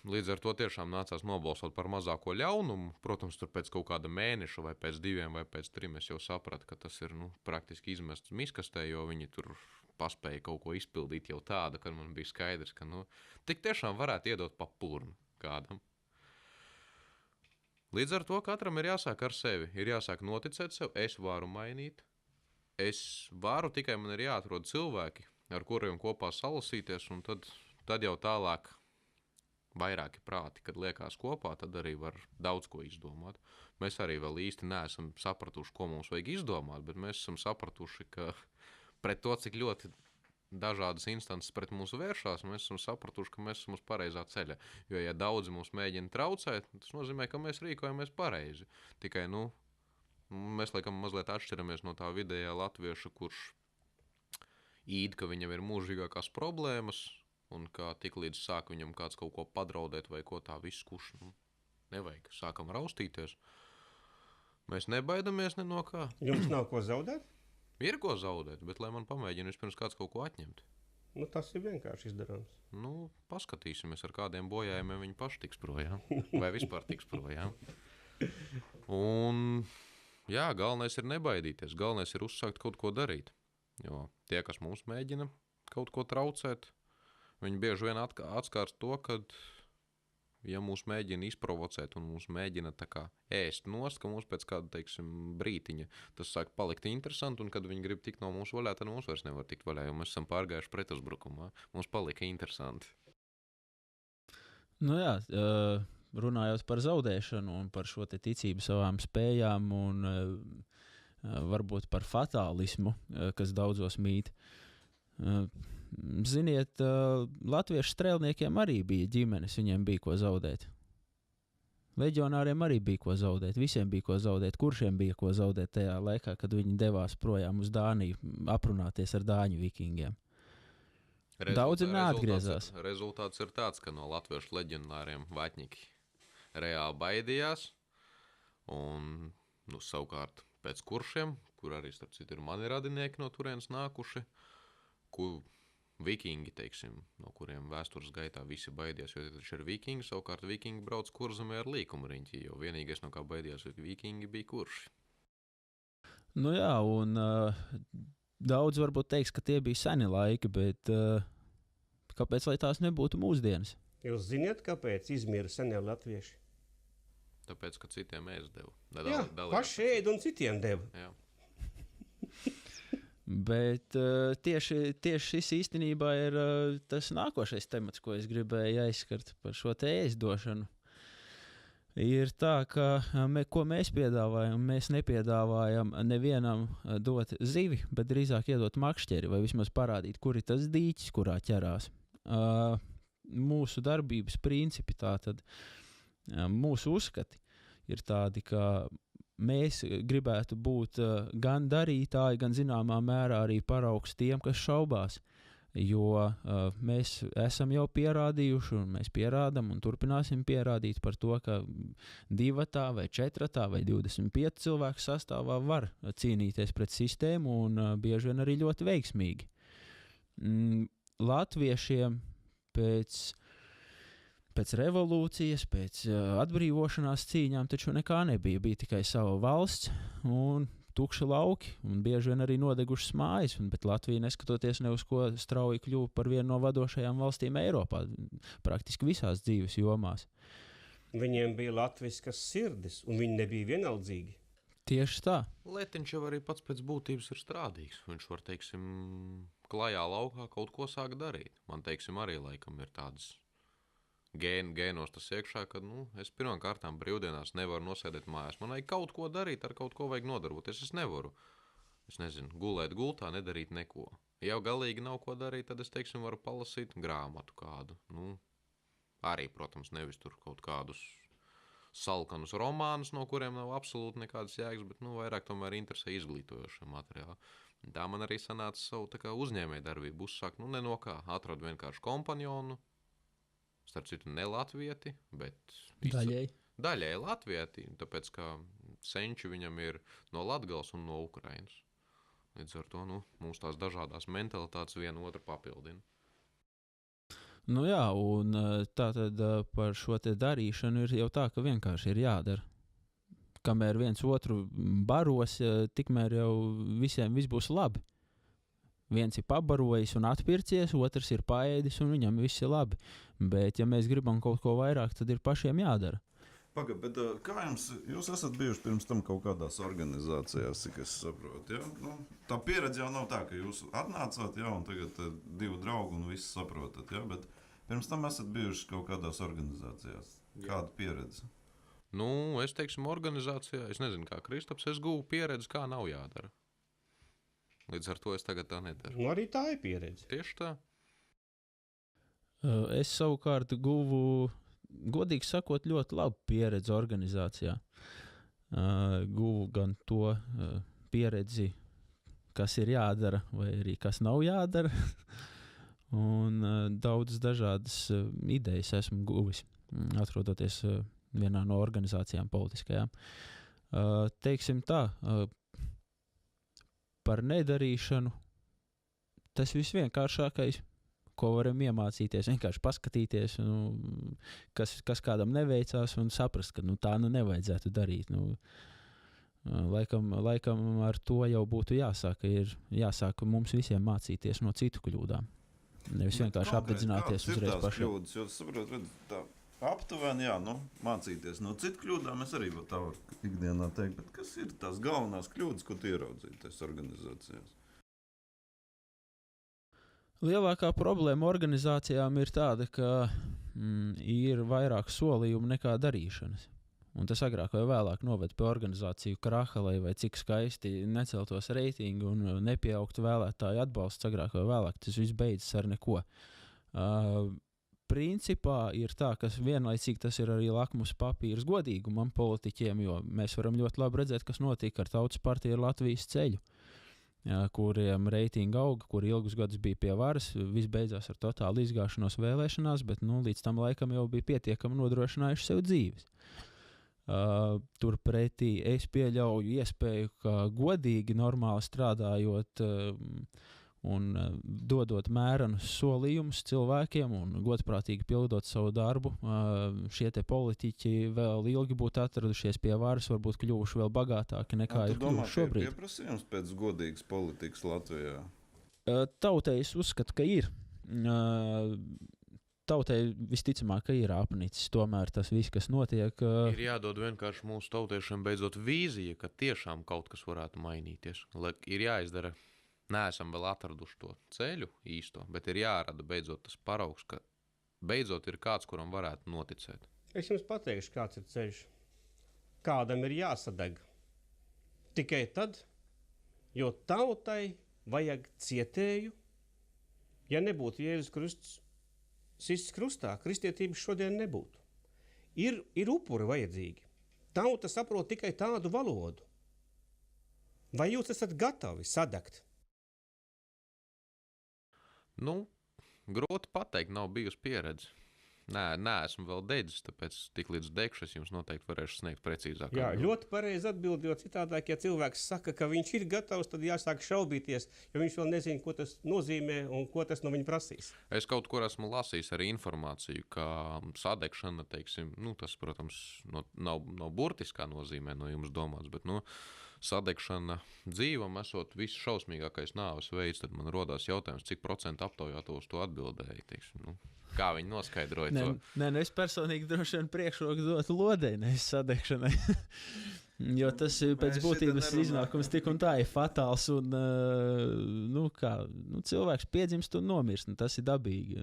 Līdz ar to tiešām nācās nobalsot par mazāko ļaunumu. Protams, tur pēc kaut kāda mēneša vai pēc 2 vai pēc 3 es jau sapratu, ka tas ir praktiski izmests miskastē, jo viņi tur paspēja kaut ko izpildīt jau tādu, kad man bija skaidrs, ka tik tiešām varētu iedot pa purnu kādam. Līdz ar to katram ir jāsāk ar sevi, ir jāsāk noticēt sev, es varu mainīt, es varu, tikai man ir jāatrod cilvēki, ar kuriem kopā salasīties, un tad jau tālāk vairāki prāti, kad liekās kopā, tad arī var daudz ko izdomāt. Mēs arī vēl īsti neesam sapratuši, ko mums vajag izdomāt, bet mēs esam sapratuši, ka pret to, cik ļoti dažādas instances pret mūsu vēršās, mēs esam sapratuši, ka mēs esam uz pareizā ceļa. Jo, ja daudzi mums mēģina traucēt, tas nozīmē, ka mēs rīkojamies pareizi. Tikai, mēs laikam mazliet atšķiramies no tā vidējā latvieša, kurš īd, ka viņam ir mūžīgākās problēmas, un kā tik līdz sāk viņam kāds kaut ko padraudēt vai ko tā viss kuš, nevajag. Sākam raustīties. Mēs nebaidamies ne no kā. Jums nav ko zaudēt? Ir ko zaudēt, bet lai man pamēģina vispirms kāds kaut ko atņemt. Tas ir vienkārši izdarāms. Paskatīsimies, ar kādiem bojājumiem viņi paši tiks projām. Vai vispār tiks projām. Un, jā, galvenais ir nebaidīties. Galvenais ir uzsākt kaut ko darīt. Jo tie, kas mums mēģina kaut ko traucēt, viņi bieži vien atskārs to, ka, ja mūs mēģina izprovocēt un mūs mēģina tā kā ēst nost, ka mums pēc kāda, brītiņa tas sāk palikt interesanti, un kad viņi grib tikt no mūsu vaļā, tad mums vairs nevar tikt vaļā, jo mēs esam pārgājuši pretuzbrukumā. Mums palika interesanti. Jā, runājot par zaudēšanu un par šo ticību savām spējām un varbūt par fatālismu, kas daudzos mīt. Ziniet, latviešu strēlniekiem arī bija ģimenes, viņiem bija ko zaudēt. Leģionāriem arī bija ko zaudēt, visiem bija ko zaudēt, kuršiem bija ko zaudēt tajā laikā, kad viņi devās projām uz Dāniju aprunāties ar dāņu vikingiem. Daudzi neatgriezās. Rezultāts ir tāds, ka no latviešu leģionāriem vatņiki reāli baidījās, un savukārt pēc kuršiem, kur arī starp citu ir mani radinieki no turienes nākuši, vikingi, no kuriem vēstures gaitā visi baidījās, jo taču ir vikingi, savukārt vikingi brauc kurzemē ar līkumu riņķi, jo vienīgais, no kā baidījās vikingi, bija kurši. Jā, un daudz varbūt teiks, ka tie bija seni laiki, bet kāpēc, lai tās nebūtu mūsdienas? Jūs ziniet, kāpēc izmira senie latvieši? Tāpēc, ka citiem ēst deva. Jā, paši ēd un citiem deva. Jā. Bet tieši šis īstenībā ir tas nākošais temats, ko es gribēju aizskart par šo te ēstdošanu. ir tā, ka ko mēs piedāvājam, mēs nepiedāvājam nevienam dot zivi, bet drīzāk iedot makšķeri vai vismaz parādīt, kur ir tas dīķis, kurā ķerās. Mūsu darbības principi tātad, mūsu uzskati ir tādi, ka mēs gribētu būt gan darītāji, gan zināmā mērā arī paraugs tiem, kas šaubās. Jo mēs esam jau pierādījuši, un mēs pierādam un turpināsim pierādīt par to, ka 2 vai 4 vai 25 cilvēku sastāvā var cīnīties pret sistēmu un bieži vien arī ļoti veiksmīgi. Latviešiem pēc revolūcijas, pēc atbrīvošanās cīņām taču nekā nebija. Bija tikai sava valsts un tukši lauki, un bieži vien arī nodegušas mājas, bet Latvija, neskatoties ne uz ko, strauji kļuva par vienu no vadošajām valstīm Eiropā, praktiski visās dzīves jomās. Viņiem bija latviskas sirdis, un viņi nebija vienaldzīgi. Tieši tā. Letiņš jau arī pats pēc būtības ir strādīgs. Viņš var, teiksim, klajā laukā kaut ko sāk darīt. Man, teiksim, arī laikam ir tādas gēnos tas iekšā, ka es pirmām kārtām brīvdienās nevaru nosēdēt mājās. Man vajag kaut ko darīt, ar kaut ko vajag nodarboties. Es nevaru, gulēt gultā, nedarīt neko. Ja jau galīgi nav ko darīt, tad es, teiksim, varu palasīt grāmatu kādu. Arī, protams, nevis tur kaut kādus salkanus romānus, no kuriem nav absolūti nekādas jēgas, bet vairāk tomēr interesē izglītojošie materiāli. Tā man arī sanāca savu tā kā uzņēmēju darbību uzsākt, ne no kā, atradu vienkārši kompanjonu, starp citu ne latvieti, bet daļēji latvieti, tāpēc, ka senči viņam ir no Latgales un no Ukrainas. Līdz ar to, mums tās dažādās mentalitātes viena otru papildina. Jā, un tātad par šo te darīšanu ir jau tā, ka vienkārši ir jādara. Kamēr viens otru baros, tikmēr jau visiem viss būs labi. Viens ir pabarojis un atpircies, otrs ir paēdis un viņam viss ir labi. Bet, ja mēs gribam kaut ko vairāk, tad ir pašiem jādara. Pagaid, bet kā jūs esat bijuši pirms tam kaut kādās organizācijās, cik es saprotu, ja? Tā pieredze jau nav tā, ka jūs atnācāt, ja, un tagad 2 draugi un viss saprotat, ja? Bet pirms tam esat bijuši kaut kādās organizācijās. Kāda pieredze? Es teiksim, organizācijā, es nezinu, kā Kristaps, es guvu pieredzi, kā nav jādara. Līdz ar to es tagad tā nedaru. Arī tā ir pieredze. Tieši tā. Es savukārt guvu, godīgi sakot, ļoti labu pieredzi organizācijā. Guvu gan to pieredzi, kas ir jādara, vai arī kas nav jādara. Un daudzas dažādas idejas esmu guvis, atrodoties vienā no organizācijām politiskajām. Teiksim tā, par nedarīšanu tas visvienkāršākais, ko varam iemācīties, vienkārši paskatīties, kas kādam neveicās un saprast, ka tā nevajadzētu darīt. Laikam ar to jau būtu jāsāk, ir jāsāk mums visiem mācīties no citu kļūdām. Nevis vienkārši apdedzināties uzreiz pašiem. Kļūdas, jo saprotu, tā aptuveni, mācīties no citu kļūdām, es arī tā varu ikdienā teikt, bet kas ir tās galvenās kļūdas, ko tu ieraudzīji tajās organizācijās? Lielākā problēma organizācijām ir tāda, ka ir vairāk solījumu nekā darīšanas. Un tas agrāk vai vēlāk noved pie organizāciju kraha, vai cik skaisti neceltos reitingi un nepieaugtu vēlētāju atbalsts agrāk vai vēlāk. Tas viss beidzas ar neko. Principā ir tā, ka vienlaicīgi tas ir arī lakmus papīrs godīgumam politiķiem, jo mēs varam ļoti labi redzēt, kas notika ar Tautas partiju ar Latvijas ceļu, kuriem reitingi auga, kuri ilgus gadus bija pie varas, viss beidzās ar totālu izgāšanos vēlēšanās, bet līdz tam laikam jau bija pietiekami nodrošinājuši sev dzīves. Turpretī es pieļauju iespēju, ka godīgi, normāli strādājot un dodot mērenus solījumus cilvēkiem un godprātīgi pildot savu darbu, šie te politiķi vēl ilgi būtu atradušies pie varas, varbūt kļuvuši vēl bagātāki nekā ir kļuvuši šobrīd. Tu domā, ka ir pieprasījums pēc godīgas politikas Latvijā? Tautai es uzskatu, ka ir. Tautai visticamāk, ka ir apnicis tomēr tas viss, kas notiek. Ir jādod vienkārši mūsu tautiešiem beidzot vīzija, ka tiešām kaut kas varētu mainīties. Ir jāizdara, neesam vēl atraduši to ceļu īsto, bet ir jārada beidzot tas paraugs, ka beidzot ir kāds, kuram varētu noticēt. Es jums pateikšu, kāds ir ceļš. Kādam ir jāsadeg. Tikai tad, jo tautai vajag cietēju. Ja nebūtu Jēzus Kristus sists krustā, kristietības šodien nebūtu. Ir upuri vajadzīgi. Tauta saprot tikai tādu valodu. Vai jūs esat gatavi sadegt? Nu, grūti pateikt, nav bijusi pieredze. Nē, esmu vēl dedzis, tāpēc tik līdz degšu es jums noteikti varēšu sniegt precīzāk. Jā, ļoti pareizi atbild, jo citādāk, ja cilvēks saka, ka viņš ir gatavs, tad jāsāk šaubīties, jo viņš vēl nezina, ko tas nozīmē un ko tas no viņa prasīs. Es kaut kur esmu lasījis arī informāciju, ka sadegšana, teiksim, tas, protams, nav burtiskā nozīmē no jums domāts, bet, sadegšana dzīvam esot viss šausmīgākais nāves veids, tad man rodās jautājums, cik procentu aptaujāto uz to atbildēja, teiksim, Kā viņi noskaidroja to? Nē, es personīgi droši vien priekšroku dotu lodei, nevis sadegšanai. Jo tas pēc būtības iznākums tik un tā ir fatāls un, cilvēks piedzimst un nomirst, tas ir dabīgi.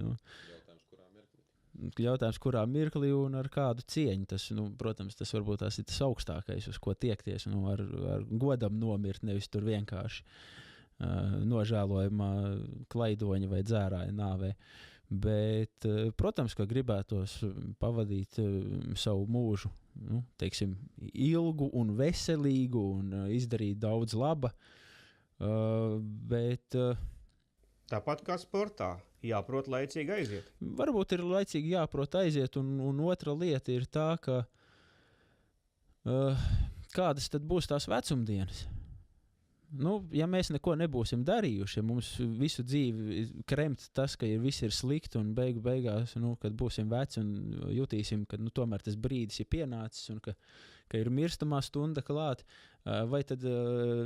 Jautājums, kurā mirklī un ar kādu cieņu. Tas, protams, tas varbūt tas ir tas augstākais, uz ko tiekties, ar godam nomirt, nevis tur vienkārši nožēlojumā klaidoņa vai dzērāja nāvē. Bet, protams, ka gribētos pavadīt savu mūžu, teiksim, ilgu un veselīgu un izdarīt daudz laba, bet... Tāpat kā sportā, jāprot laicīgi aiziet. Varbūt ir laicīgi jāprot aiziet, un otra lieta ir tā, ka kādas tad būs tās vecumdienas? Ja mēs neko nebūsim darījuši, ja mums visu dzīvi kremt tas, ka viss ir slikti un beigās, kad būsim veci un jutīsim, ka tomēr tas brīdis ir pienācis un ka ir mirstamā stunda klāt, vai tad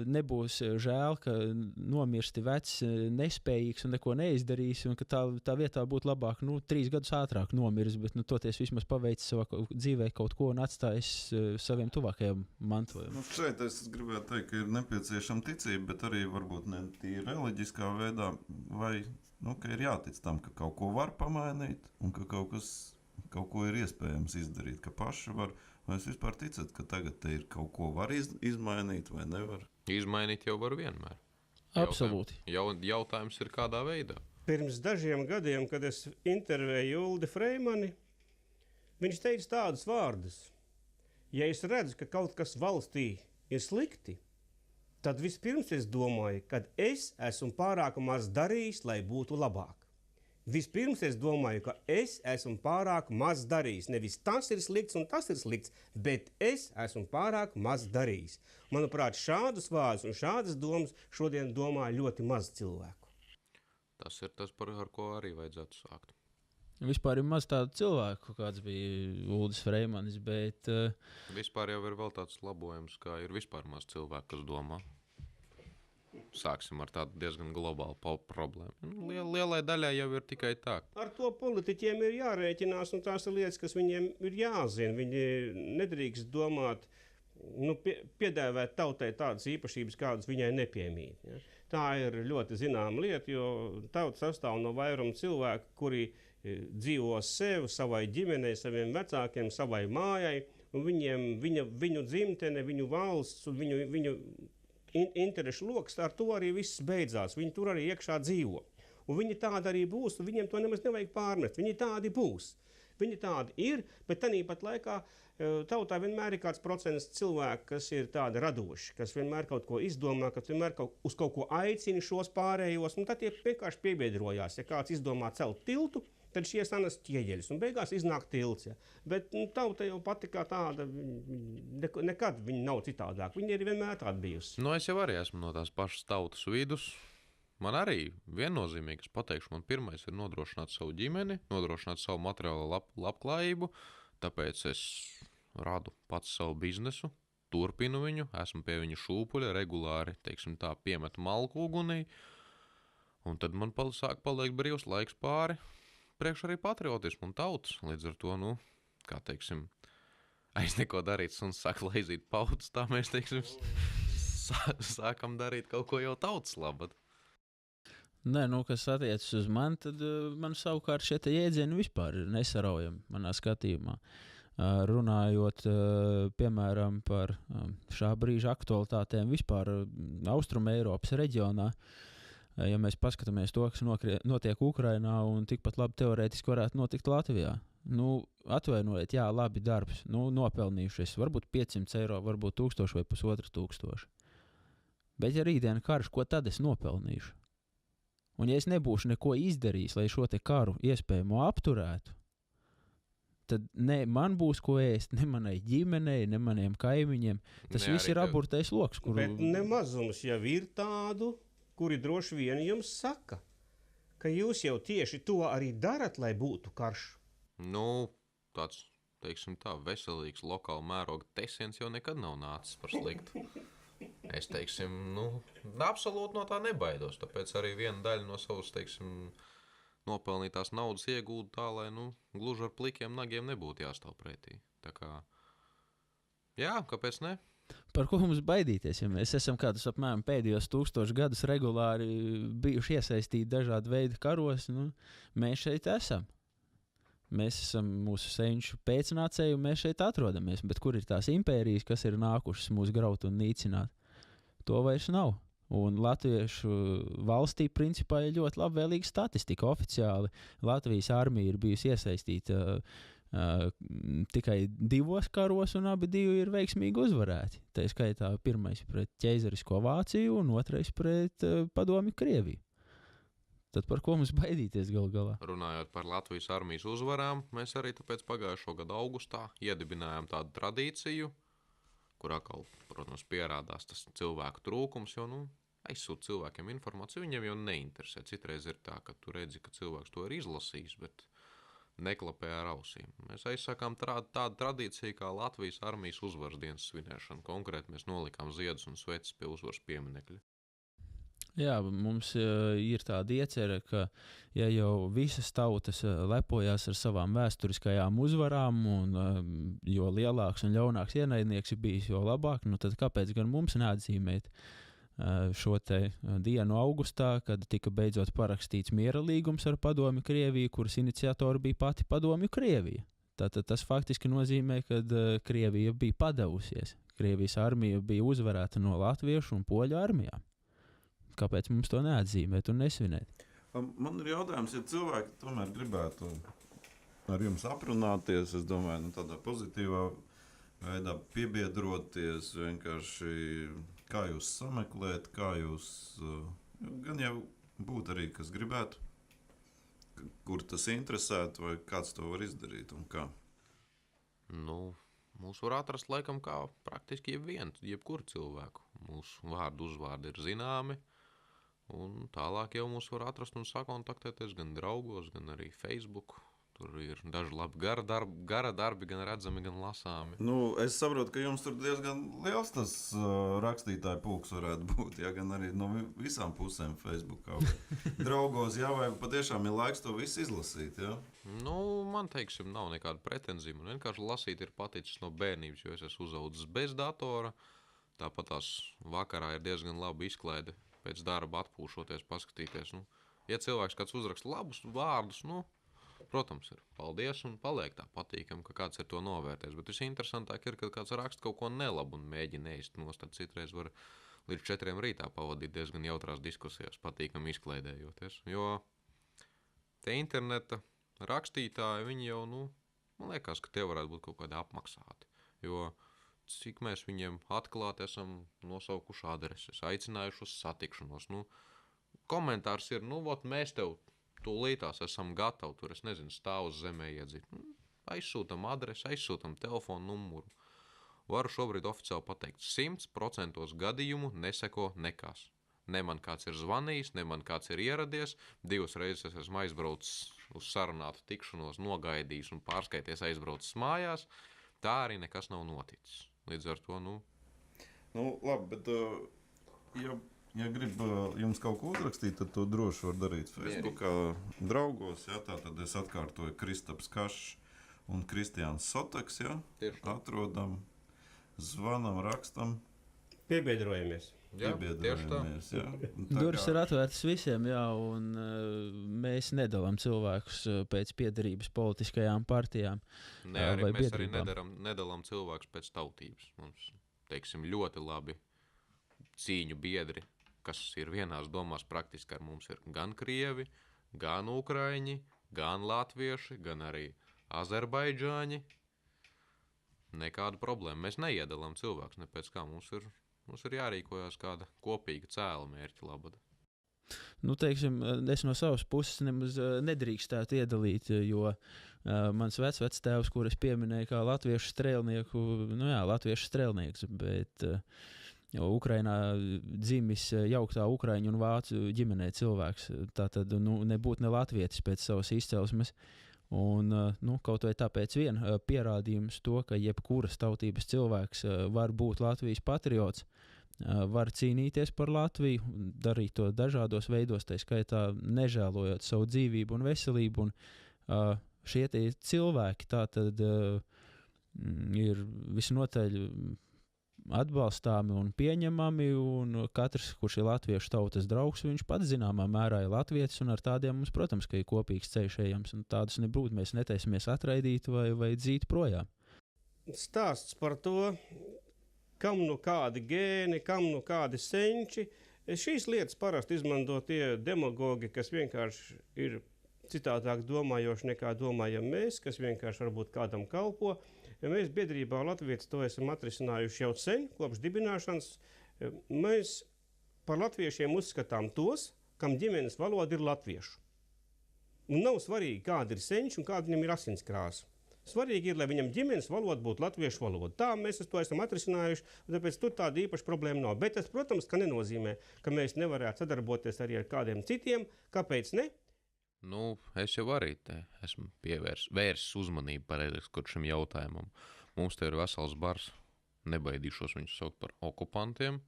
nebūs žēl, ka nomirsti vecs, nespējīgs un neko neizdarīs, un ka tā vietā būtu labāk 3 gadus ātrāk nomirs, bet toties vismaz paveicis savā dzīvē kaut ko un atstājis saviem tuvākajiem mantojumiem. Šeit es gribētu teikt, ka ir nepieciešama ticība, bet arī varbūt ne tīri reliģiskā veidā, vai ka ir jātic tam, ka kaut ko var pamainīt un ka kaut ko ir iespējams izdarīt, ka paši var. Vai jūs vispār ticat, ka tagad te ir kaut ko var izmainīt vai nevar? Izmainīt jau var vienmēr. Absolūti. Jautājums ir kādā veidā. Pirms dažiem gadiem, kad es intervēju Uldi Freimani, viņš teica tādus vārdus. Ja es redzu, ka kaut kas valstī ir slikti, tad vispirms es domāju, ka es esmu pārāk maz darījis, lai būtu labāk. Vispirms es domāju, ka es esmu pārāk maz darījis. Nevis tas ir slikts un tas ir slikts, bet es esmu pārāk maz darījis. Manuprāt, šādus vārdus un šādas domas šodien domā ļoti maz cilvēku. Tas ir tas, ar ko arī vajadzētu sākt. Vispār ir maz tādu cilvēku, kāds bija Uldis Freimanis, bet... Vispār jau ir vēl tāds labojums, kā ir vispār maz cilvēku, kas domā. Sāksim ar tādu diezgan globālu problēmu. Lielai daļai jau ir tikai tā. Ar to politiķiem ir jārēķinās, un tās ir lietas, kas viņiem ir jāzina. Viņi nedrīkst domāt, piedāvāt tautai tādas īpašības, kādas viņai nepiemīt. Ja? Tā ir ļoti zināma lieta, jo tauta sastāv no vairuma cilvēku, kuri dzīvo sev, savai ģimenei, saviem vecākiem, savai mājai, un viņu dzimtene, viņu valsts un viņu interešu loks, ar to arī viss beidzās. Viņi tur arī iekšā dzīvo. Un viņi tādi arī būs, un viņiem to nemaz nevajag pārmest. Viņi tādi būs. Viņi tādi ir, bet tāpat laikā tautā vienmēr ir kāds procents cilvēku, kas ir tādi radoši, kas vienmēr kaut ko izdomā, kas vienmēr uz kaut ko aicina šos pārējos, un tad tie vienkārši piebiedrojās. Ja kāds izdomā celt tiltu, tad šie sanas ķieģeļus, un beigās iznāk tilts. Ja. Bet tauta jau pati kā tāda, nekad viņa nav citādāk. Viņa ir vienmēr tāda bijusi. Es jau arī esmu no tās pašas tautas vidus. Man arī viennozīmīgs pateikšu, man pirmais ir nodrošināt savu ģimeni, nodrošināt savu materiālo labklājību, tāpēc es radu pats savu biznesu, turpinu viņu, esmu pie viņa šūpuļa, regulāri, teiksim tā, piemetu malku ugunī, un tad man sāk paliek brīvs laiks pāri, priekš arī patriotismu un tautas, līdz ar to, kā teiksim, aiz neko darīt un sāk laizīt pautus, tā mēs, teiksim, sākam darīt kaut ko jau tautas labad. Nē, kas attiecas uz mani, tad man savukārt šie jēdzieni vispār ir nesaraujami manā skatījumā. Runājot, piemēram, par šā brīža aktualitātēm vispār Austrum Eiropas reģionā, ja mēs paskatāmies to, kas notiek Ukrainā un tikpat labi teorētiski varētu notikt Latvijā. Atvainojiet, jā, labi darbs, nopelnījušies, varbūt 500 eiro, varbūt 1000 vai 1500. Bet ja rītdien karš, ko tad es nopelnīšu? Un ja es nebūšu neko izdarījis, lai šo te karu iespējamo apturētu, tad ne man būs ko ēst, ne manai ģimenei, ne maniem kaimiņiem. Tas viss ir aburtais loks. Bet nemazums jau ir tādu, kuri droši vien jums saka, ka jūs jau tieši to arī darat, lai būtu karš. Tāds, teiksim tā, veselīgs lokāla mēroga tesiens jau nekad nav nācis par sliktu. Es, teiksim, absolūti no tā nebaidos, tāpēc arī viena daļa no savas, teiksim, nopelnītās naudas iegūda tā, lai, gluži ar plikiem nagiem nebūtu jāstāv pretī. Tā kā, jā, kāpēc ne? Par ko mums baidīties, ja mēs esam kādus apmēram pēdējos 1000 gadus regulāri bijuši iesaistīti dažādu veidu karos, mēs šeit esam. Mēs esam mūsu senču pēcnācēji, un mēs šeit atrodamies, bet kur ir tās impērijas, kas ir nākušas mūs graut un nīcināt? To vairs nav. Un latviešu valstī principā ir ļoti labvēlīga statistika. Oficiāli Latvijas armija ir bijusi iesaistīta tikai 2 karos, un abi 2 ir veiksmīgi uzvarēti. Tā ir skaitā pirmais pret ķeizarisko Vāciju un otrais pret padomju Krieviju. Tad par ko mums baidīties gal galā? Runājot par Latvijas armijas uzvarām, mēs arī tāpēc pagājušo gadu augustā iedibinājām tādu tradīciju, kurā, protams, pierādās tas cilvēku trūkums, jo, aizsūt cilvēkiem informāciju, viņiem jau neinteresē. Citreiz ir tā, ka tu redzi, ka cilvēks to ir izlasījis, bet neklapē ar ausīm. Mēs aizsākām tādu tradīciju kā Latvijas armijas uzvaras dienas svinēšana. Konkrēti mēs nolikām ziedus un sveces pie uzvaras pieminekļa. Jā, mums ir tāda iecerē, ka ja jau visas tautas lepojās ar savām vēsturiskajām uzvarām, un jo lielāks un ļaunāks ienaidnieks ir bijis, jo labāk, tad kāpēc gan mums neatzīmēt šo te dienu augustā, kad tika beidzot parakstīts miera līgums ar padomju Krieviju, kuras iniciatori bija pati padomju Krievija. Tātad tas faktiski nozīmē, ka Krievija bija padavusies. Krievijas armija bija uzvarēta no latviešu un poļu armijām. Kāpēc mums to neatzīmēt un nesvinēt? Man ir jautājums, ja cilvēki tomēr gribētu ar jums aprunāties, es domāju, tādā pozitīvā veidā piebiedroties, vienkārši kā jūs sameklēt, kā jūs, gan jau būtu arī, kas gribētu, kur tas interesētu, vai kāds to var izdarīt un kā? Mūs var atrast laikam kā praktiski jebkuru cilvēku. Mūsu uzvārdi ir zināmi. Un tālāk jau mūs var atrast un sakontaktēties gan draugos, gan arī Facebook. Tur ir daži labi gara darbi, gan redzami, gan lasāmi. Es saprotu, ka jums tur diezgan liels tas rakstītāju pulks varētu būt, ja gan arī no visām pusēm Facebookā. Draugos, jā, vai patiešām ir laiks to visu izlasīt, jā? Man, teiksim, nav nekāda pretenzija. Man vienkārši lasīt ir paticis no bērnības, jo es esmu uzaudzis bez datora. Tāpat tās vakarā ir diezgan laba izklaide. Pēc darba atpūšoties, paskatīties. Ja cilvēks kāds uzraksta labus vārdus, protams, ir paldies un paliek tā patīkam, ka kāds ir to novērtējis. Bet visinteresantāk ir, kad kāds raksta kaut ko nelabu un mēģina ēst nost, tad citreiz var līdz 4 rītā pavadīt diezgan jautrās diskusijās, patīkam izklaidējoties. Jo te interneta rakstītāji, viņi jau, man liekas, ka tie varētu būt kaut kādi apmaksāti. Jo cik mēs viņiem atklāti esam nosaukuši adreses, aicinājuši uz satikšanos. Komentārs ir, mēs tev tūlītās esam gatavi, tur, es nezinu, stāv uz zemē iedzīt. Aizsūtam adresi, aizsūtam telefonu numuru. Varu šobrīd oficiāli pateikt, 100% gadījumu neseko nekas. Ne man kāds ir zvanījis, ne man kāds ir ieradies. 2 reizes es esmu aizbraucis uz sarunātu tikšanos, nogaidījis un pārskaities aizbraucis mājās. Tā arī nekas nav noticis. Līdz ar to, labi, bet ja grib jums kaut ko uzrakstīt, tad to droši var darīt Facebookā draugos, jā, tātad es atkārtoju Kristaps Kašs un Kristiāns Sotaks, jā, atrodam, zvanam, rakstam. Piebiedrojamies. Jā, tieši tā. iebiedrojamies. Jā. Un tā Durvis kā- ir atvērtas visiem, jā, un mēs nedalām cilvēkus pēc piederības politiskajām partijām. Nē, arī vai mēs arī biedrībām. nedalām cilvēkus pēc tautības. Mums, teiksim, ļoti labi cīņu biedri, kas ir vienās domās praktiski ar mums, ir gan krievi, gan ukraiņi, gan latvieši, gan arī azerbaidžāņi. Nekāda problēma. Mēs neiedalām cilvēkus, ne pēc kā mums ir jārīkojas kāda kopīga cēla mērķa labada. Nu, teiksim, es no savas puses nemaz nedrīkstētu iedalīt, jo mans vectēvs, kur es pieminēju kā latviešu strēlnieku, nu jā, latviešu strēlnieks, bet Ukrainā dzimis jauktā ukraiņu un vācu ģimenē cilvēks. Tātad nebūtu ne latvietis pēc savas izcelsmes. Un, kaut vai tāpēc vien pierādījums to, ka jebkuras tautības cilvēks var būt Latvijas patriots, var cīnīties par Latviju, darīt to dažādos veidos, tā skaitā nežēlojot savu dzīvību un veselību. Un šie cilvēki tātad ir visnotaļ atbalstāmi un pieņemami, un katrs, kurš ir latviešu tautas draugs, viņš pats zināmā mērā ir latvietis, un ar tādiem mums, protams, ka ir kopīgs ceļš ejams, un tādus nebūtu, mēs netaisamies atraidīt vai dzīt projām. Stāsts par to, kam nu kādi gēni, kam nu kādi senči. Šīs lietas parasti izmanto tie demagogi, kas vienkārši ir citādāk domājoši nekā domājam mēs, kas vienkārši varbūt kādam kalpo. Mēs biedrībā Latvijas to esam atrisinājuši jau sen, kopš dibināšanas. Mēs par latviešiem uzskatām tos, kam ģimenes valoda ir latviešu. Un nav svarīgi, kāda ir senči un kāda viņam ir asinskrāsa. Svarīgi ir, lai viņam ģimenes valoda būtu latviešu valoda. Tā mēs to esam atrisinājuši, un tāpēc tur tāda īpaša problēma nav. Bet tas, protams, ka nenozīmē, ka mēs nevarētu sadarboties arī ar kādiem citiem. Kāpēc ne? Nu, es jau arī te esmu vērsis uzmanību pareizi kaut šim jautājumam. Mums te ir vesels bars, nebaidīšos viņus saukt par okupantiem.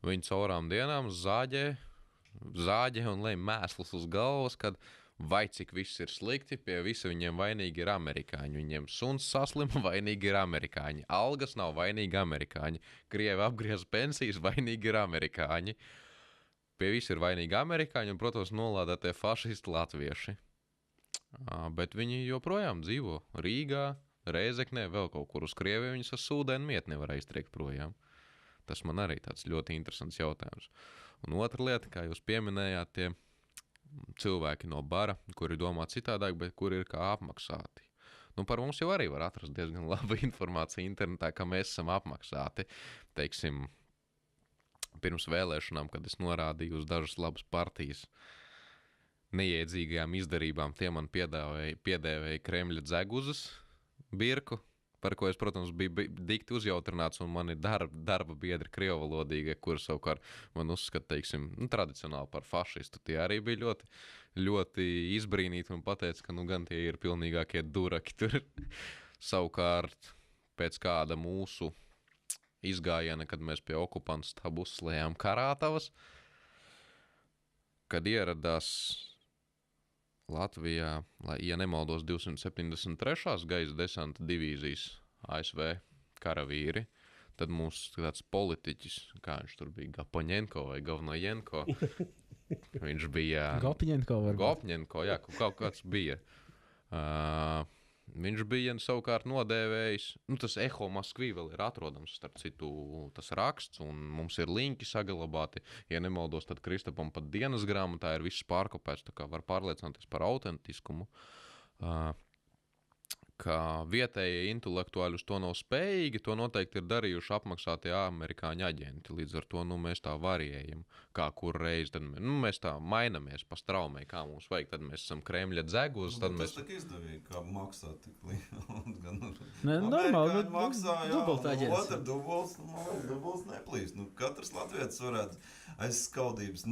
Viņi caurām dienām zāģē un lej mēslus uz galvas, kad vai cik viss ir slikti, pie visa viņiem vainīgi ir amerikāņi. Viņiem suns saslima, vainīgi ir amerikāņi. Algas nav, vainīgi amerikāņi. Krievi apgriez pensijas, vainīgi ir amerikāņi. Pie visi ir vainīgi amerikāņi un, protams, nolādētie fašisti latvieši. Bet viņi joprojām dzīvo Rīgā, Rēzeknē, vēl kaut kur uz Krieviju. Viņus ar sūdēnu mietu nevar aiztriekt projām. Tas man arī tāds ļoti interesants jautājums. Un otra lieta, kā jūs pieminējāt, tie cilvēki no bara, kuri domā citādāk, bet kuri ir kā apmaksāti. Nu, par mums jau arī var atrast diezgan labu informāciju internetā, ka mēs esam apmaksāti. Teiksim, pirms vēlēšanām, kad es norādīju uz dažas labas partijas neiedzīgajām izdarībām, tie man piedēvēja Kremļa dzeguzas birku, par ko es, protams, biju dikti uzjautrināts, un mani darba biedri krievalodīgie, kuri savukārt man uzskata, teiksim, tradicionāli par fašistu. Tie arī bija ļoti, ļoti izbrīnīti un pateica, ka gan tie ir pilnīgākie duraki tur. Savukārt, pēc kāda mūsu izgājiena, kad mēs pie okupantu stabu uzslējām Karātavas, kad ieradās Latvijā, ja nemaldos, 273. gaisa desanta divīzijas ASV karavīri, tad mums tāds politiķis, kā viņš tur bija, Gapoņenko vai Govnojenko, viņš bija... Gopņenko varbūt. Gopņenko, jā, kaut kāds bija. Viņš bija savukārt nodēvējis, tas Eho Maskvī vēl ir atrodams, starp citu, tas raksts, un mums ir linki saglabāti. Ja nemaldos, tad Kristapam pat dienas grāmatā ir viss pārkopēts, tā kā var pārliecināties par autentiskumu. Ka vietējie intelektuāļi uz to nav spējīgi, to noteikti ir darījuši apmaksātie amerikāņu aģenti. Līdz ar to mēs tā variējam, kā kur reiz. Tad mēs tā mainamies pa straumei, kā mums vajag. Tad mēs esam Kremļa dzegus. Tas tā izdevīgi, kā maksā tik lielu. Normāli, maksā, jā, dubulta aģents. Otru dubults neplīst. Katrs latvietis varētu aiz skaudības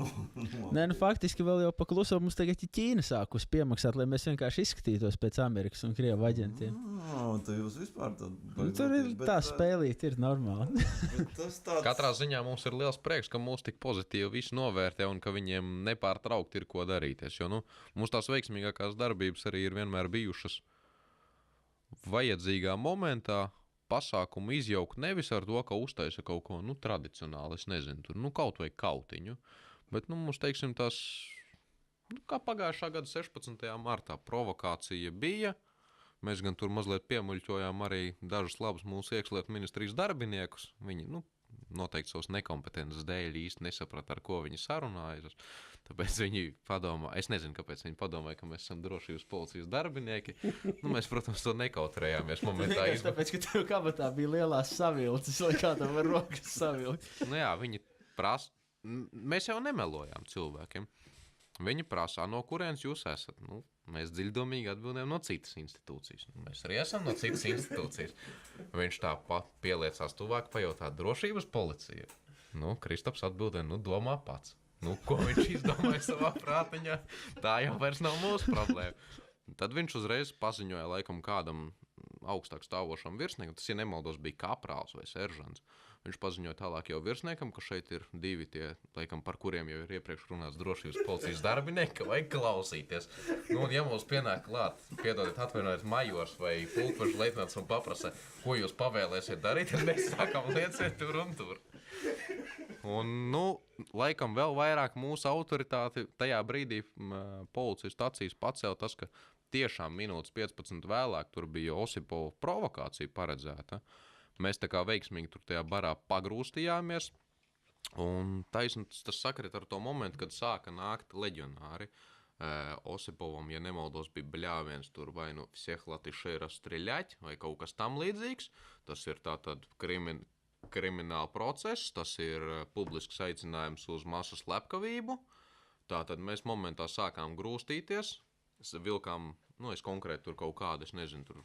Nē, faktiski vēl jau pa kluso mums tagad ir Ķīna sākus piemaksāt, lai mēs vienkārši izskatītos pēc Amerikas un Krievu aģentiem. Tā jūs vispār tad... Tur ir tā spēlīt, ir normāli. Katrā ziņā mums ir liels prieks, ka mūs tik pozitīvi visi novērtē un ka viņiem nepārtraukti ir ko darīties. Jo mums tās veiksmīgākās darbības arī ir vienmēr bijušas vajadzīgā momentā pasākumu izjaukt nevis ar to, ka uztaisa kaut ko tradicionāli, es nezinu, tur kaut vai kautiņu, bet mums, teiksim, tas, kā pagājušā gada 16. martā provokācija bija. Mēs gan tur mazliet piemuļķojām arī dažus labus mūsu iekšlietu ministrijas darbiniekus. Viņi, noteikti savas nekompetences dēļ īsti nesaprata, ar ko viņi sarunājas. Tāpēc viņi padomā, es nezinu, kāpēc viņi padomāja, ka mēs esam drošības policijas darbinieki. Mēs, protams, to nekautrējāmies momentā. Tāpēc, ka tev kabatā bija lielās savilces, lai kā tev var rokas savilkt. Jā, viņi prasa, mēs jau nemelojām cilvēkiem. Viņi prasā, no kurienes jūs esat. Mēs dziļdomīgi atbildējām no citas institūcijas. Mēs arī esam no citas institūcijas. Viņš tāpat pieliecās tuvāk pajautāt drošības policija. Kristaps atbildēja, domā pats. Ko viņš izdomāja savā prātiņā, tā jau vairs nav mūsu problēma. Tad viņš uzreiz paziņoja laikam kādam augstāk stāvošam virsniekam, tas, ja nemaldos, bija kaprāls vai seržants. Viņš paziņoja tālāk jau virsniekam, ka šeit ir divi tie, laikam, par kuriem jau ir iepriekš runāts drošības policijas darbinieki, ka vajag klausīties. Ja mums pienāk klāt, piedodiet, atvainojiet, majors vai pulkveža leitnants un paprasa, ko jūs pavēlēsiet darīt, tad mēs sākam liecēt tur un tur. Un, laikam vēl vairāk mūsu autoritāti tajā brīdī policijas stacijas pacēla tas, ka tiešām minūtes 15 vēlāk tur bija Osipova provokācija paredzēta. Mēs tā kā veiksmīgi tur tajā barā pagrūstījāmies, un taisn tas sakrit ar to momentu, kad sāka nākt leģionāri. Osipovam, ja nemaldos, bija bļāviens tur vai всех латышей расстрелять, vai kaut kas tam līdzīgs. Tas ir tātad krimināla process, tas ir publisks aicinājums uz masu slepkavību. Tātad mēs momentā sākām grūstīties, vilkām, es konkrēti tur kaut kādu, es nezinu, tur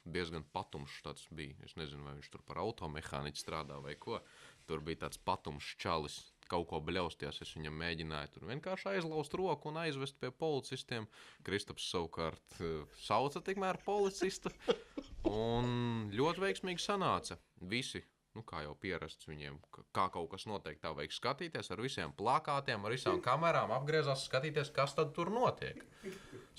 diezgan patumšs tāds bija. Es nezinu, vai viņš tur par automehāniķu strādā vai ko. Tur bija tāds patumšs čalis, kaut ko bļausties. Es viņam mēģināju tur vienkārši aizlaust roku un aizvest pie policistiem. Kristaps savukārt sauca tikmēr policistu. Un ļoti veiksmīgi sanāca. Visi, kā jau pierasts viņiem, kā kaut kas notiek, tā vajag skatīties ar visiem plakātiem, ar visām kamerām, apgriezās skatīties, kas tad tur notiek.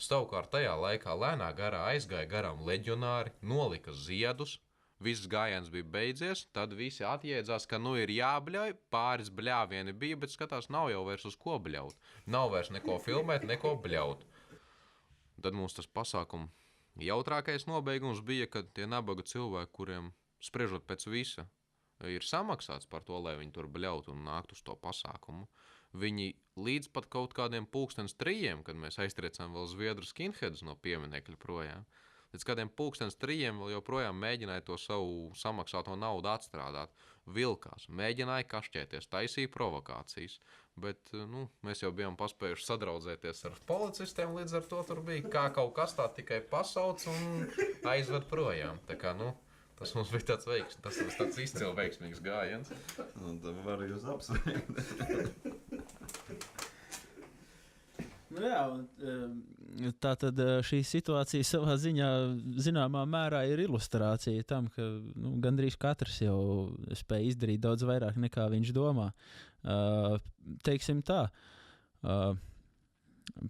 Savukārt tajā laikā lēnā garā aizgāja garām leģionāri, nolika ziedus, viss gājiens bija beidzies, tad visi atjēdzās, ka ir jābļauj, pāris bļāvieni bija, bet skatās, nav jau vairs uz ko bļaut. Nav vairs neko filmēt, neko bļaut. Tad mums tas pasākuma jautrākais nobeigums bija, kad tie nabaga cilvēki, kuriem spriežot pēc visa, ir samaksāts par to, lai viņi tur bļautu un nāktu uz to pasākumu. Viņi līdz pat kaut kādiem 2:00, kad mēs aiztriecām vēl zviedru skinheadus no pieminekļa projām, līdz kādiem 2:00 vēl joprojām mēģināja to savu samaksāto naudu atstrādāt. Vilkās, mēģināja kašķēties, taisīja provokācijas, bet mēs jau bijām paspējuši sadraudzēties ar policistiem, līdz ar to tur bija kā kaut kas tā tikai pasauc un aizved projām. Tā kā, tas mums bija tāds veiksmīgs, tas ir tāds izcili veiksmīgs gājiens. Tad varu jūs apsveikt. Tā tad šī situācija savā ziņā zināmā mērā ir ilustrācija tam, ka gandrīz katrs jau spēj izdarīt daudz vairāk nekā viņš domā. Teiksim tā,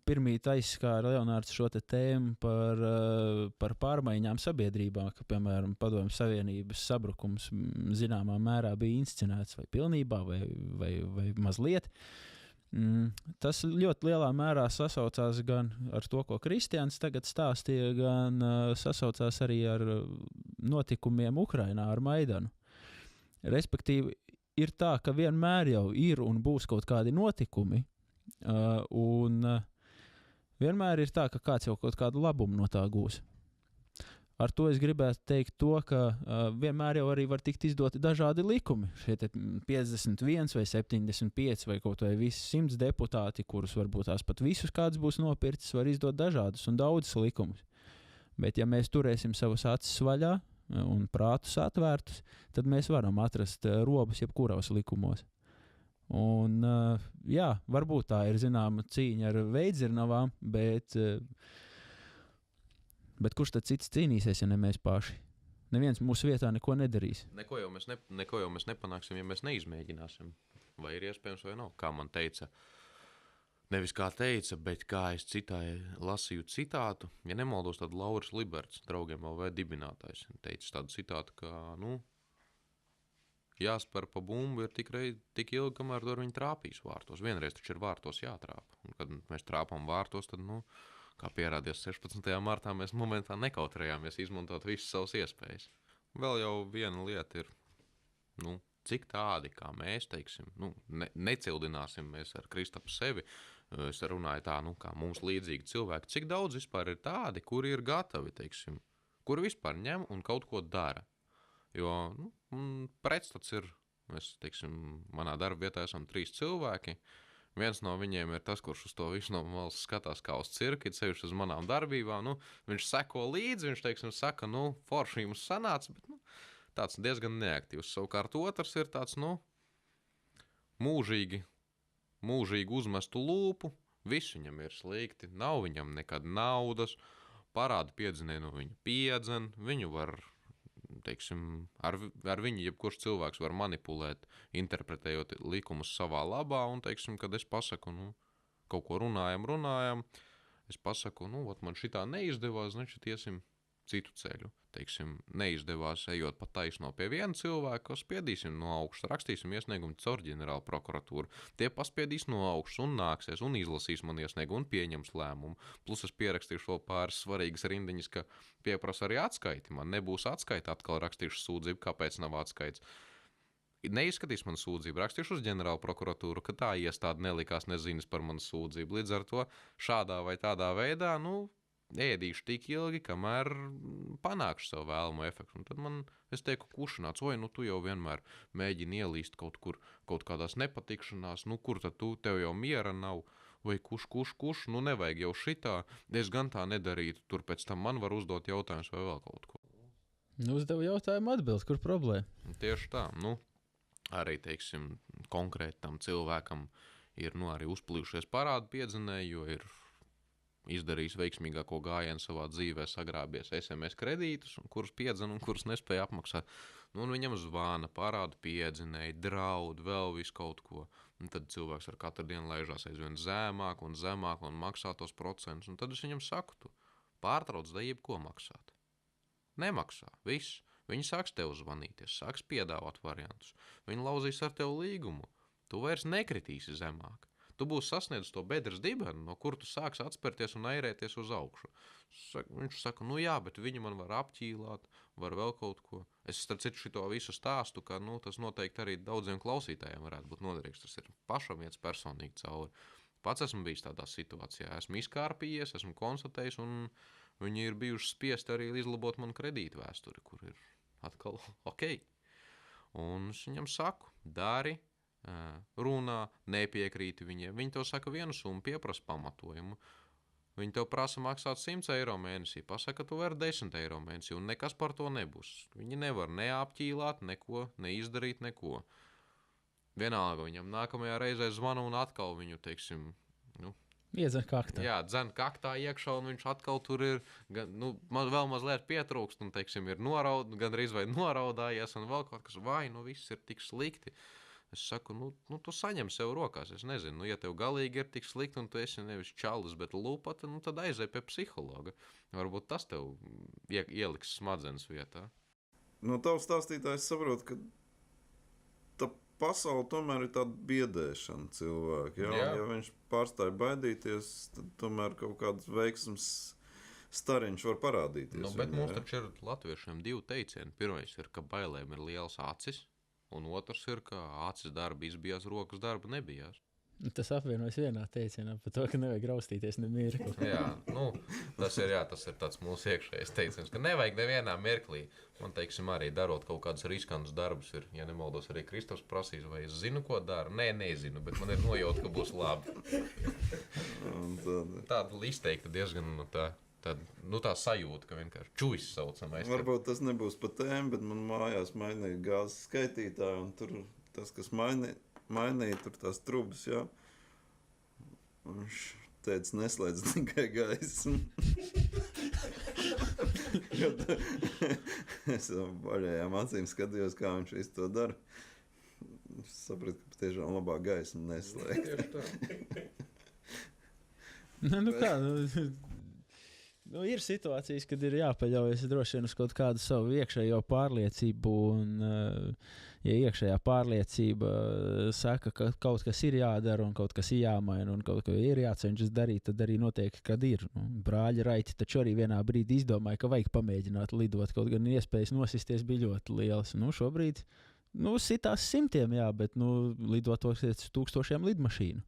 pirmīt aizskāra Leonārds šo tēmu par pārmaiņām sabiedrībā, ka, piemēram, Padomju Savienības sabrukums zināmā mērā bija inscenēts vai pilnībā vai mazliet. Tas ļoti lielā mērā sasaucās gan ar to, ko Kristians tagad stāstīja, gan sasaucās arī ar notikumiem Ukrainā ar Maidanu. Respektīvi, ir tā, ka vienmēr jau ir un būs kaut kādi notikumi, un vienmēr ir tā, ka kāds jau kaut kādu labumu no tā gūs. Ar to es gribētu teikt to, ka vienmēr jau arī var tikt izdoti dažādi likumi. Šeit 51 vai 75 vai kaut vai visi 100 deputāti, kurus varbūt tās pat visus kāds būs nopircis, var izdot dažādus un daudzus likumus. Bet ja mēs turēsim savas acis vaļā un prātus atvērtus, tad mēs varam atrast robus jebkuros likumos. Un jā, varbūt tā ir zināma cīņa ar veidzirnavām, bet kurš tad cits cīnīsies, ja ne mēs paši? Neviens mūsu vietā neko nedarīs. Neko jau mēs nepanāksim, ja mēs neizmēģināsim. Vai ir iespējams vai nav? Kā man teica nevis kā teica, bet kā es lasīju citātu, ja nemaldos, tad Lauris Liberts, draugiem LV dibinātājs, teica tādu citātu, ka, jāspēr pa bumbu ir tik ilgi, kamēr tur viņi trāpīs vārtos. Vienreiz taču ir vārtos jātrāpa. Un, kad mēs trāpām vārtos, tad, kā pierādījās 16. martā, mēs momentā nekautrējāmies izmantot visas savas iespējas. Vēl jau viena lieta ir, cik tādi, kā mēs, teiksim, necildināsim mēs ar Kristapu sevi, es runāju tā, kā mums līdzīgi cilvēki, cik daudz vispār ir tādi, kuri ir gatavi, teiksim, kuri vispār ņem un kaut ko dara. Jo, pretstats ir, mēs, teiksim, manā darba vietā esam 3 cilvēki, viens no viņiem ir tas, kurš uz to visu no malas skatās kā uz cirki, sevišķi uz manām darbībām, viņš seko līdzi, viņš, teiksim, saka, forši jums sanāca, bet, tāds diezgan neaktīvs. Savukārt otrs ir tāds, mūžīgi uzmestu lūpu, viss viņam ir slikti, nav viņam nekad naudas, parādu piedzinēju no viņa piedzen, viņu var, teiksim, ar viņu jebkurš cilvēks var manipulēt, interpretējot likumus savā labā, un, teiksim, kad es pasaku, kaut ko runājam, es pasaku, man šitā neizdevās, значит, iesim citu ceļu. Teiksim, neizdevās ejot pa taisno pie viena cilvēka, spiedīsim no augšas, rakstīsim iesniegumu caur ģenerālu prokuratūru. Tie paspiedīs no augšas un nāksies un izlasīs man iesniegumu un pieņems lēmumu. Plus es pierakstīšu vēl pāris svarīgas rindiņas, ka pieprasa arī atskaiti. Man nebūs atskaita, atkal rakstīšu sūdzību, kāpēc nav atskaits. Neizskatīs man sūdzību, rakstīšu uz ģenerālu prokuratūru, ka tā iestāde nelikās nezinis par manu sūdzību. Līdz ar to šādā vai tādā veidā, ēdīšu tik ilgi, kamēr panākšu savu vēlamo efektu. Un tad es teiktu, kušanāts, tu jau vienmēr mēģini ielīst kaut kur, kaut kādās nepatikšanās, kur tad tev jau miera nav, vai kuš, nevajag jau šitā, es gan tā nedarītu, tur pēc tam man var uzdot jautājumus vai vēl kaut ko. Uzdevu jautājumu atbild, kur problēma? Tieši tā, arī, teiksim, konkrētam cilvēkam ir, arī uzplījušies parādu piedzinēji, jo ir izdarījis veiksmīgāko gājienu savā dzīvē, sagrābies SMS kredītus, kurus piedzen un kurus nespēja apmaksāt. Un viņam zvana, parādu piedzinēji, draud, vēl visu kaut ko. Un tad cilvēks ar katru dienu laižās aizvien zemāk un maksā tos procentus. Un tad es viņam saku, tu pārtrauc da jebko maksāt. Nemaksā, viss. Viņi sāks tev zvanīties, sāks piedāvāt variantus. Viņi lauzīs ar tev līgumu. Tu vairs nekritīsi zemāk. Tu būsi sasniedzis to bedres dibenu, no kur tu sāksi atspērties un airēties uz augšu. Viņš saka, jā, bet viņi man var apķīlāt, var vēl kaut ko. Es starp citu šito visu stāstu, ka tas noteikti arī daudziem klausītājiem varētu būt noderīgs. Tas ir pašam iets personīgi cauri. Pats esmu bijis tādā situācijā, esmu izkārpījies, esmu konstatējis, un viņi ir bijuši spiesti arī izlabot manu kredītu vēsturi, kur ir atkal ok. Un es viņam saku, dari, runā, nepiekrīti viņiem. Viņi tev saka vienu summu, pieprasa pamatojumu. Viņi tev prasa maksāt 100 eiro mēnesī, pasaka, tu vari 10 eiro mēnesī, un nekas par to nebūs. Viņi nevar neapķīlāt neko, neizdarīt neko. Vienalga viņam nākamajā reizē zvanu un atkal viņu, teiksim, iedzen kaktā. Jā, dzen kaktā iekšā, un viņš atkal tur ir, vēl mazliet pietrūkst, un, teiksim, ir gandrīz vai noraudājies, un vēl kaut kas, vai, viss ir tik slikti. Es saku, tu saņem sev rokās, es nezinu, ja tev galīgi ir tik slikti un tu esi nevis čalis, bet lupata, tad aizej pie psihologa. Varbūt tas tev ieliks smadzenes vietā. No tavs stāstītājs saprot, ka tā pasaule tomēr ir tāda biedēšana cilvēki. Ja viņš pārstāja baidīties, tad tomēr kaut kāds veiksms stariņš var parādīties. Bet mums taču ir latviešiem 2 teicieni. Pirmais ir, ka bailēm ir liels acis. Un otrs ir, ka acis darba izbijās, rokas darba nebijās. Tas apvienojas vienā teicienā par to, ka nevajag raustīties ne mirkli. Jā, tas ir tāds mūsu iekšējais teiciens, ka nevajag nevienā mirklī. Man, teiksim, arī darot kaut kādus riskantus darbus ir, ja nemaldos, arī Kristaps prasīs, vai es zinu, ko daru. Nē, nezinu, bet man ir nojauta, ka būs labi. Tāda izteikta diezgan tā sajūta, ka vienkārši čuvis saucamais. Varbūt tas nebūs pa tēmu, bet man mājās mainīja gāzes skaitītāju, un tur tas, kas mainīja tur tās trubas, jā. Viņš teica, neslēdz tikai gaismu. Es vaļējām acīm skatījos, kā viņš visu to dara. Es sapratu, ka tiešām labā gaismu neslēgt. Nu kā, ir situācijas, kad ir jāpaļaujas droši vien uz kaut kādu savu iekšējo pārliecību, un ja iekšējā pārliecība saka, ka kaut kas ir jādara un kaut kas ir jāmaina un kaut ko ir jācenšas darīt, tad arī notiek, kad ir. Brāļa Raiti taču arī vienā brīdī izdomāja, ka vajag pamēģināt lidot, kaut gan iespējas nosisties bija ļoti lielas. Šobrīd, sitās 100, jā, bet lidotos 1000 lidmašīnu.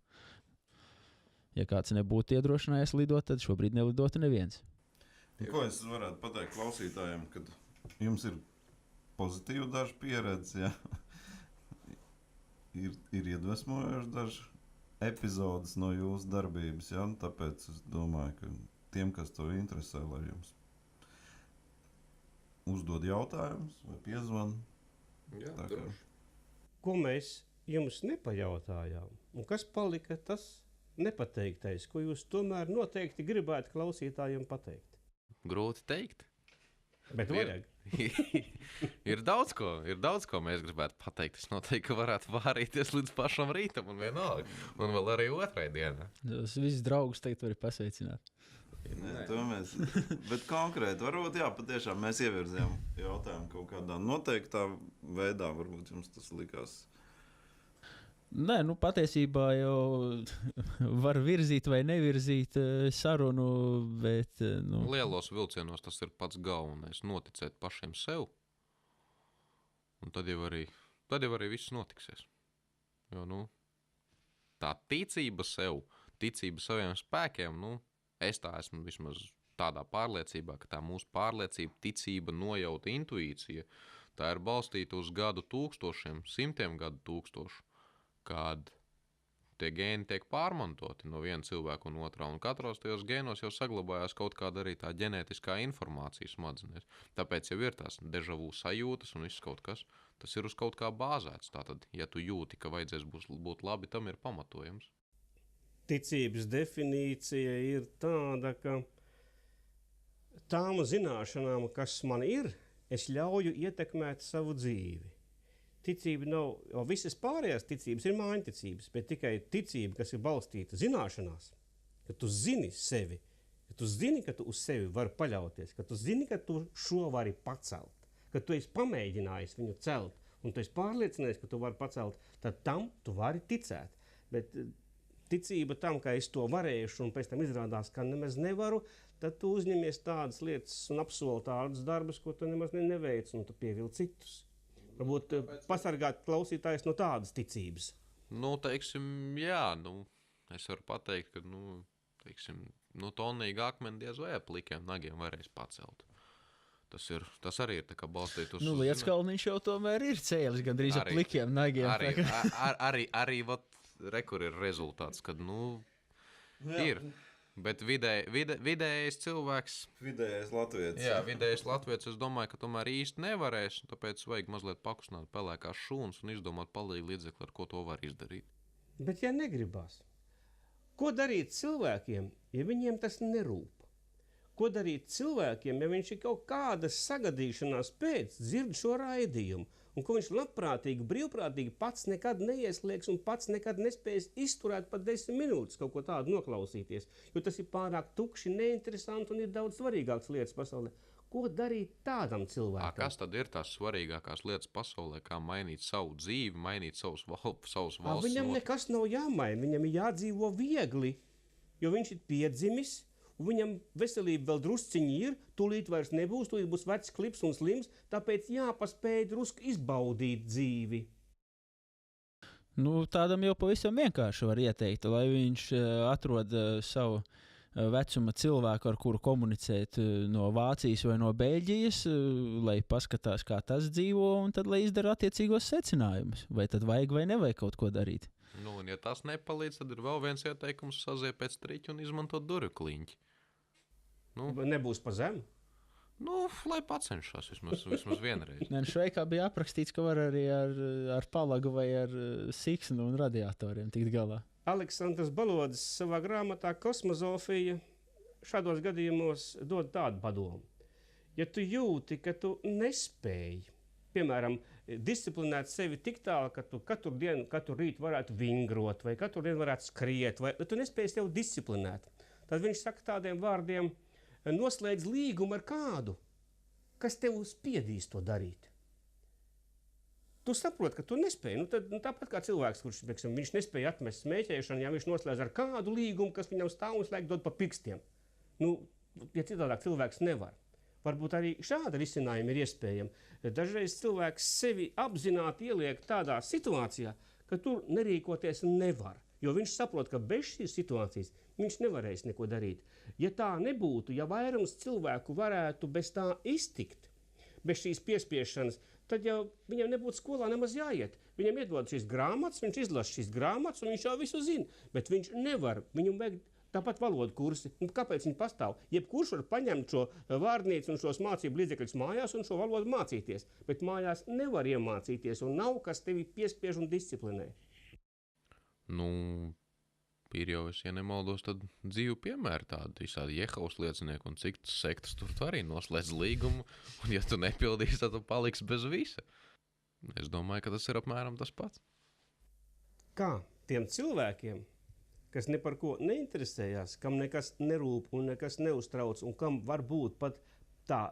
Ja kāds nebūtu iedrošinājies lidot, tad šobrīd nelidotu neviens. Ko es varētu pateikt klausītājiem, kad jums ir pozitīva daža pieredze, ja? ir iedvesmojoši daži epizodes no jūsu darbības, ja? Tāpēc es domāju, ka tiem, kas to interesē, lai jums uzdod jautājumus vai piezvan. Jā, Tā kā- droši. Ko mēs jums nepajautājām? Un kas palika tas nepateiktais, ko jūs tomēr noteikti gribētu klausītājiem pateikt? Grūti teikt. Bet vajag. Ir daudz ko mēs gribētu pateikt. Es noteikti varētu vārīties līdz pašam rītam un vienalga. Un vēl arī otrai dienai. Tas visus draugus teikt var pasveicināt. Nē, to mēs, bet konkrēti, varbūt, jā, patiešām mēs ievirzījām jautājumu kaut kādā noteiktā veidā, varbūt jums tas likās. Nē, patiesībā jau var virzīt vai nevirzīt sarunu, bet, Lielos vilcienos tas ir pats galvenais. Noticēt pašiem sev. Un tad jau arī viss notiksies. Jo, tā ticība sev, ticība saviem spēkiem, es tā esmu vismaz tādā pārliecībā, ka tā mūsu pārliecība, ticība, nojauta, intuīcija, tā ir balstīta uz gadu tūkstošiem, 100 gadu tūkstošu, kad tie gēni tiek pārmantoti no viena cilvēka un otrā, un katros tajos gēnos jau saglabājās kaut kāda arī tā ģenētiskā informācija smadzenēs. Tāpēc jau ir tās deja vu sajūtas un viss kaut kas, tas ir uz kaut kā bāzēts. Tātad, ja tu jūti, ka vajadzēs būt labi, tam ir pamatojums. Ticības definīcija ir tāda, ka tām zināšanām, kas man ir, es ļauju ietekmēt savu dzīvi. Ticība nav, jo visas pārējās ticības ir mājiņticības, bet tikai ticība, kas ir balstīta zināšanās, ka tu zini sevi, ka tu zini, ka tu uz sevi vari paļauties, ka tu zini, ka tu šo vari pacelt, ka tu esi pamēģinājis viņu celt, un tu esi pārliecinājies, ka tu vari pacelt, tad tam tu vari ticēt. Bet ticība tam, ka es to varēšu, un pēc tam izrādās, ka nemaz nevaru, tad tu uzņemies tādas lietas un apsoli tādus darbus, ko tu nemaz neveic, un tu pievili citus. Varbūt pasargāt klausītājus no tādas ticības. Teiksim, jā, es varu pateikt, ka, tonīgu akmeni diez vai ar plikiem nagiem varēs pacelt. Tas arī ir tā kā balstīt uz... Lietskalniņš jau tomēr ir cēlis gandrīz ar plikiem nagiem. Arī rekur ir rezultāts, kad, ir. Bet vidējais cilvēks... Vidējais latvietis. Jā, vidējais latvietis, es domāju, ka tomēr īsti nevarēs, tāpēc vajag mazliet pakustināt pelēkās šūnas un izdomāt palīgi līdzekli, ar ko to var izdarīt. Bet ja negribas, ko darīt cilvēkiem, ja viņiem tas nerūp? Ko darīt cilvēkiem, ja viņš ir kaut kādas sagadīšanās pēc dzird šo raidījumu? Un ko viņš labprātīgi, brīvprātīgi pats nekad neiesliegs un pats nekad nespējas izturēt pat 10 minūtes kaut ko tādu noklausīties, jo tas ir pārāk tukši, neinteresanti un ir daudz svarīgākas lietas pasaulē. Ko darīt tādam cilvēkam? Kas tad ir tās svarīgākās lietas pasaulē, kā mainīt savu dzīvi, mainīt savus valsts? Viņam nekas nav jāmaina, viņam ir jādzīvo viegli, jo viņš ir piedzimis, un viņam veselība vēl drusciņi ir, tūlīt vairs nebūs, tūlīt būs vecs klips un slims, tāpēc jāpaspēj drusku izbaudīt dzīvi. Tādam jau pavisam vienkārši var ieteikt, lai viņš atrod savu vecuma cilvēku, ar kuru komunicēt no Vācijas vai no Beļģijas, lai paskatās, kā tas dzīvo, un tad, lai izdara attiecīgos secinājumus. Vai tad vajag vai nevajag kaut ko darīt? Un ja tas nepalīdz, tad ir vēl viens ieteikums saziet pēc triķa un izmantot durvju kliņķi. Nebūs pa zemu? Lai pacenšas vismaz vienreiz. Šveikā bija aprakstīts, ka var arī ar palagu vai ar siksnu un radiatoriem tikt galā. Aleksandrs Balodis savā grāmatā Kosmozofija šādos gadījumos dod tādu padomu. Ja tu jūti, ka tu nespēji, piemēram, disciplinēt sevi tik tālu, ka tu katru dienu, katru rītu varētu vingrot, vai katru dienu varētu skriet, vai tu nespēji sev disciplinēt, tad viņš saka tādiem vārdiem, noslēdz līgumu ar kādu, kas tev spiedīs to darīt. Tu saproti, ka tu nespēji. Tāpat kā cilvēks, kurš viņš nespēja atmest smēķēšanu, ja viņš noslēdz ar kādu līgumu, kas viņam stāv un slēg dod pa pikstiem. Ja citādāk cilvēks nevar. Varbūt arī šāda risinājuma ir iespējama. Dažreiz cilvēks sevi apzināti ieliek tādā situācijā, ka tur nerīkoties nevar. Jo viņš saprot, ka bez šīs situācijas viņš nevarēs neko darīt. Ja tā nebūtu, ja vairums cilvēku varētu bez tā iztikt, bez šīs piespiešanas, tad jau viņam nebūtu skolā nemaz jāiet. Viņam iedod šīs grāmatas, viņš izlasa šīs grāmatas un viņš jau visu zina. Bet viņš nevar, viņam vajag tāpat valodu kursi. Kāpēc viņi pastāv? Jebkurš var paņemt šo vārdnīcu un šos mācību līdzekļus mājās un šo valodu mācīties. Bet mājās nevar iemācīties un nav, kas tevi piespiež un disciplinē. Ir jau, es, ja nemaldos, tad dzīvu piemēri tādi visādi Jehovas liecinieki un cik sektas tur tu arī noslēdz līgumu, un ja tu nepildīsi, tad tu paliksi bez visa. Es domāju, ka tas ir apmēram tas pats. Kā tiem cilvēkiem, kas ne par ko neinteresējās, kam nekas nerūp un nekas neuztrauc, un kam varbūt pat tā,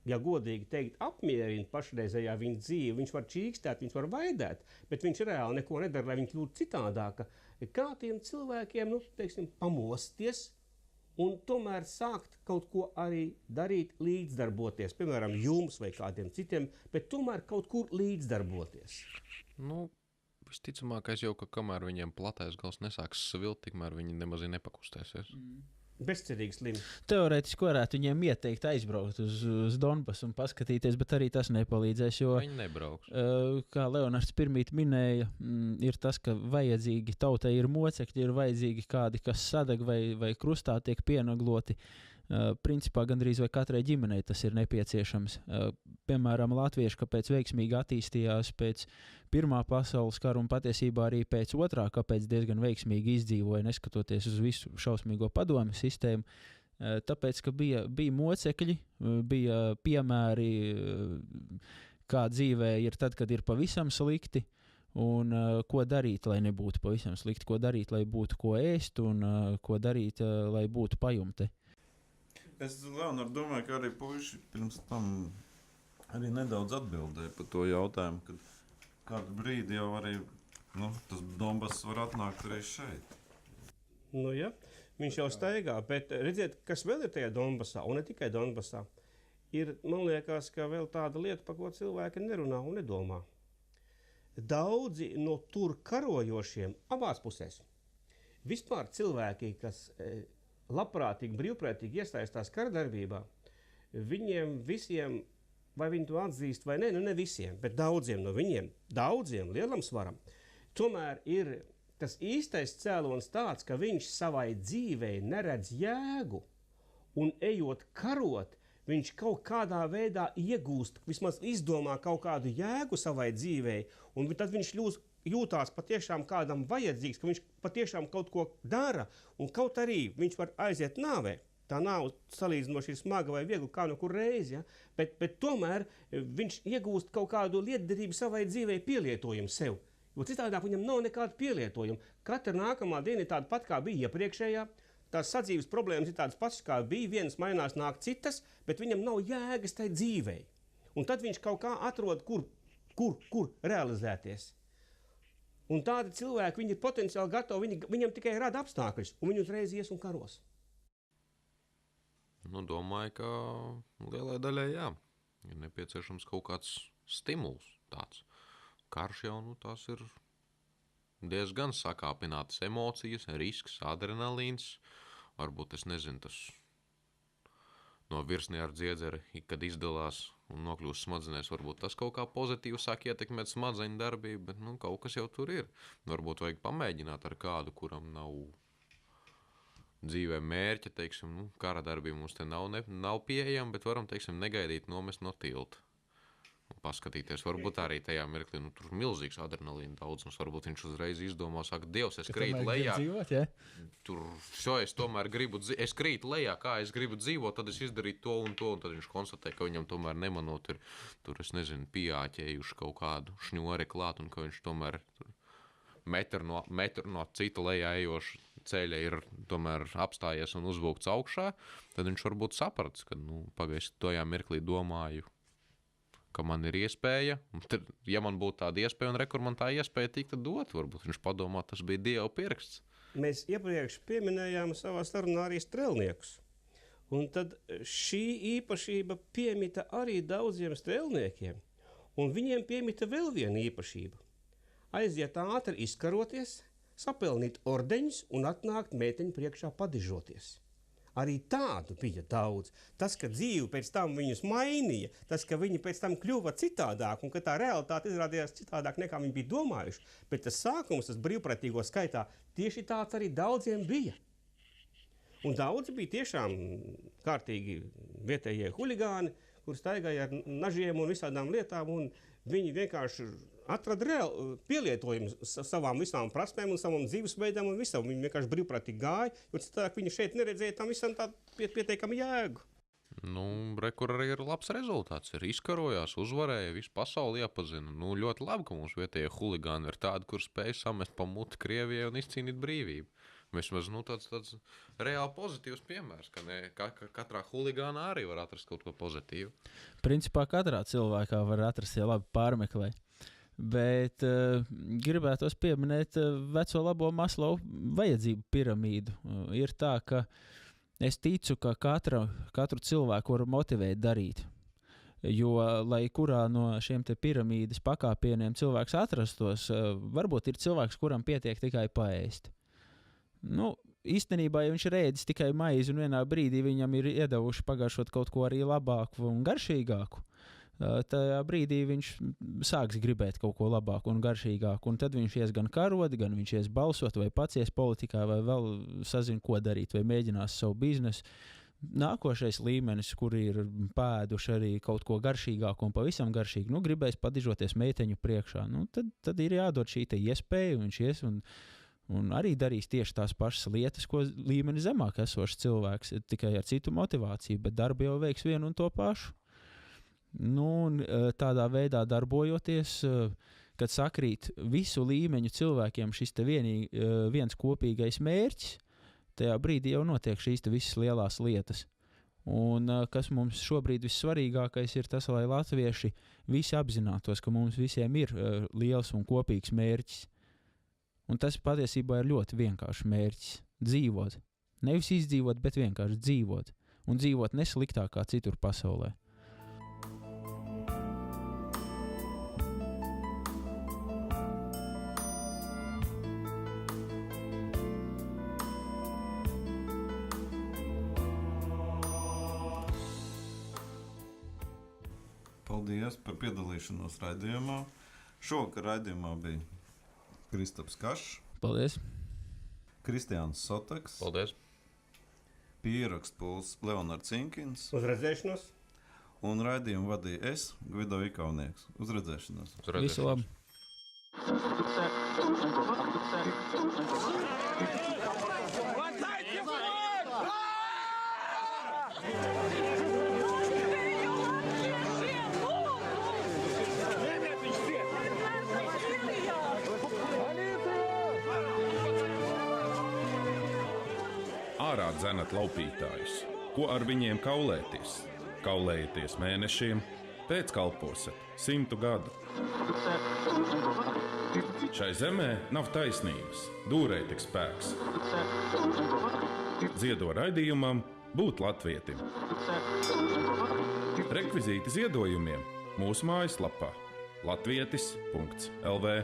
ja godīgi teikt, apmierina pašreizējā viņa dzīve, viņš var čīkstēt, viņš var vaidēt, bet viņš reāli neko nedara, lai viņš kļūtu citādāka. Kā tiem cilvēkiem, pamosties un tomēr sākt kaut ko arī darīt, līdzdarboties, piemēram, jums vai kādiem citiem, bet tomēr kaut kur līdzdarboties? Visticamākais jau, ka kamēr viņiem platais gals nesāks svilt, tikmēr viņi nemaz nepakustēsies. Bezcerīgi slimi. Teorētiski varētu viņiem ieteikt aizbraukt uz Donbasu un paskatīties, bet arī tas nepalīdzēs, jo, viņi nebrauks. Kā Leonards pirmīt minēja, ir tas, ka vajadzīgi tautai ir mocekļi, ir vajadzīgi kādi, kas sadeg vai krustā tiek pienagloti. Principā gandrīz vai katrai ģimenei tas ir nepieciešams. Piemēram, latvieši, kāpēc veiksmīgi attīstījās pēc Pirmā pasaules kara un patiesībā arī pēc Otrā, kāpēc diezgan veiksmīgi izdzīvoja, neskatoties uz visu šausmīgo padomju sistēmu. Tāpēc, ka bija mocekļi, bija piemēri, kā dzīvē ir tad, kad ir pavisam slikti, un ko darīt, lai nebūtu pavisam slikti, ko darīt, lai būtu ko ēst, un ko darīt, lai būtu pajumte. Es, Leonard, domāju, ka arī puiši pirms tam arī nedaudz atbildēja par to jautājumu, kad kādu brīdi jau arī tas Donbass var atnākt arī šeit. Ja, viņš jau staigā, bet redziet, kas vēl ir tajā Donbassā, un ne tikai Donbassā, ir, man liekas, ka vēl tāda lieta, par ko cilvēki nerunā un nedomā. Daudzi no tur karojošiem abās pusēs. Vispār cilvēki, kas labprātīgi, brīvprātīgi iesaistās karadarbībā, viņiem visiem, vai viņi to atzīst vai ne, ne visiem, bet daudziem no viņiem, lielam svaram, tomēr ir tas īstais cēlonis tāds, ka viņš savai dzīvei neredz jēgu, un ejot karot, viņš kaut kādā veidā iegūst, vismaz izdomā kaut kādu jēgu savai dzīvei, un tad viņš jūtās patiešām kādam vajadzīgs, ka viņš patiešām kaut ko dara, un kaut arī viņš var aiziet nāvē. Tā nav salīdzinoši smaga vai viegla kā no kur reizi, ja? bet tomēr viņš iegūst kaut kādu lietderību savai dzīvei pielietojumu sev. Jo citādāk viņam nav nekāda pielietojuma. Katra nākamā diena ir tāda pat, kā bija iepriekšējā. Tās sadzīves problēmas ir tādas pašas, kā bija. Vienas mainās, nāk citas, bet viņam nav jēgas tai dzīvei. Un tad viņš kaut kā atrod, kur realizēties. Un tādi cilvēki, viņi ir potenciāli gatavi, viņam tikai rada apstākļus, un viņi uzreiz ies un karos. Domāju, ka lielai daļai jā. Ir nepieciešams kaut kāds stimuls tāds. Karš jau, tās ir diezgan sakāpinātas emocijas, risks, adrenalīns. Varbūt, es nezinu, tas no virsnie ar dziedzeri, kad izdalās un nokļūst smadzenēs, varbūt tas kaut kā pozitīvi sāk ietekmēt smadzeņu darbību, bet, kaut kas jau tur ir. Varbūt vajag pamēģināt ar kādu, kuram nav dzīvē mērķa, teiksim, kara darbība mums te nav pieejama, bet varam, teiksim, negaidīt nomest no tilta. Un paskatīties, varbūt arī tajā mirklī, tur milzīgs adrenalīna daudzums, varbūt viņš uzreiz izdomā, saka, Dievs, es krītu lejā. Dzīvot, ja? Tur, es tomēr es krītu lejā, kā es gribu dzīvot, tad es izdarītu to, un tad viņš konstatē, ka viņam tomēr nemanot ir, tur, es nezinu, pieāķējuši kaut kādu šņori klāt, un ka viņš tomēr metru no cita lejā ejošu ceļa ir tomēr apstājies un uzvilkts augšā, tad viņš varbūt sapratis, ka, pagaisi, tojā mirklī domāju, ka man ir iespēja, un tad, ja man būtu tāda iespēja, un rekur man tā iespēja tika dot, varbūt viņš padomā, tas bija Dieva pirksts. Mēs iepriekš pieminējām savā sarunā arī strēlniekus. Un tad šī īpašība piemita arī daudziem strēlniekiem, un viņiem piemita vēl viena īpašība. Aiziet ātri izkaroties, sapelnīt ordeņus un atnākt meiteņu priekšā padižoties. Arī tādu bija daudz. Tas, ka dzīve pēc tam viņus mainīja, tas, ka viņi pēc tam kļuva citādāk un ka tā realitāte izrādījās citādāk nekā viņi bija domājuši, bet tas sākums, tas brīvprātīgo skaitā, tieši tāds arī daudziem bija. Un daudzi bija tiešām kārtīgi vietējie huligāni, kur staigāja ar nažiem un visādām lietām, un viņi vienkārši atrada pielietojumu savām visām prasmēm un savam dzīvesveidam un visam. Viņi vienkārši brīvprātīgi gāja, jo citādi viņi šeit neredzēja tam visam tādu pietiekami jēgu. Rekur arī ir labs rezultāts. Ir izkarojās, uzvarēja, visu pasauli iepazina. Ļoti labi, ka mums vietējie huligāni ir tādi, kur spēj samest pa muti Krievijai un izcīnīt brīvību. Vismaz tāds reāli pozitīvs piemērs, ka katrā huligānā arī var atrast kaut ko pozitīvu. Principā katrā cilvēkā var atrast, ja labi pārmeklē. Bet gribētos pieminēt veco labo Maslow vajadzību piramīdu. Ir tā, ka es ticu, ka katru cilvēku var motivēt darīt. Jo, lai kurā no šiem te piramīdas pakāpieniem cilvēks atrastos, varbūt ir cilvēks, kuram pietiek tikai paēst. Īstenībā, ja viņš ir ēdis tikai maizi un vienā brīdī viņam ir iedavuši pagaršot kaut ko arī labāku un garšīgāku, tajā brīdī viņš sāks gribēt kaut ko labāku un garšīgāku, un tad viņš ies gan karot, gan viņš ies balsot, vai pats ies politikā, vai vēl sazin, ko darīt, vai mēģinās savu biznesu. Nākošais līmenis, kur ir pēduši arī kaut ko garšīgāku un pavisam garšīgu, gribēs padižoties meiteņu priekšā, tad ir jādod šī te iespēja, un viņš ies un arī darīs tieši tās pašas lietas, ko līmeni zemāk esošs cilvēks, tikai ar citu motivāciju, bet darbu jau veiks vienu un to pašu. Tādā veidā darbojoties, kad sakrīt visu līmeņu cilvēkiem šis te viens kopīgais mērķis, tajā brīdī jau notiek šīs te visas lielās lietas. Un kas mums šobrīd vissvarīgākais ir tas, lai latvieši visi apzinātos, ka mums visiem ir liels un kopīgs mērķis. Un tas patiesībā ir ļoti vienkāršs mērķis – dzīvot. Nevis izdzīvot, bet vienkārši dzīvot. Un dzīvot nesliktāk kā citur pasaulē. Paldies par piedalīšanos raidījumā. Šovakar raidījumā bija Kristaps Kašs. Paldies. Kristiāns Soteks. Paldies. Pie ierakstpuls Leonards Cinkins. Uz redzēšanos. Un raidījumu vadīja es, Gvido Ikaunieks. Uz redzēšanos. Visu labi. Ārā dzenat laupītājus. Ko ar viņiem kaulēties? Kaulējieties mēnešiem, pēc kalposit 100 gadu. Šai zemē nav taisnības, dūrei tik spēks. Ziedo raidījumam būt latvietim. Rekvizīti ziedojumiem mūsu mājaslapā latvietis.lv.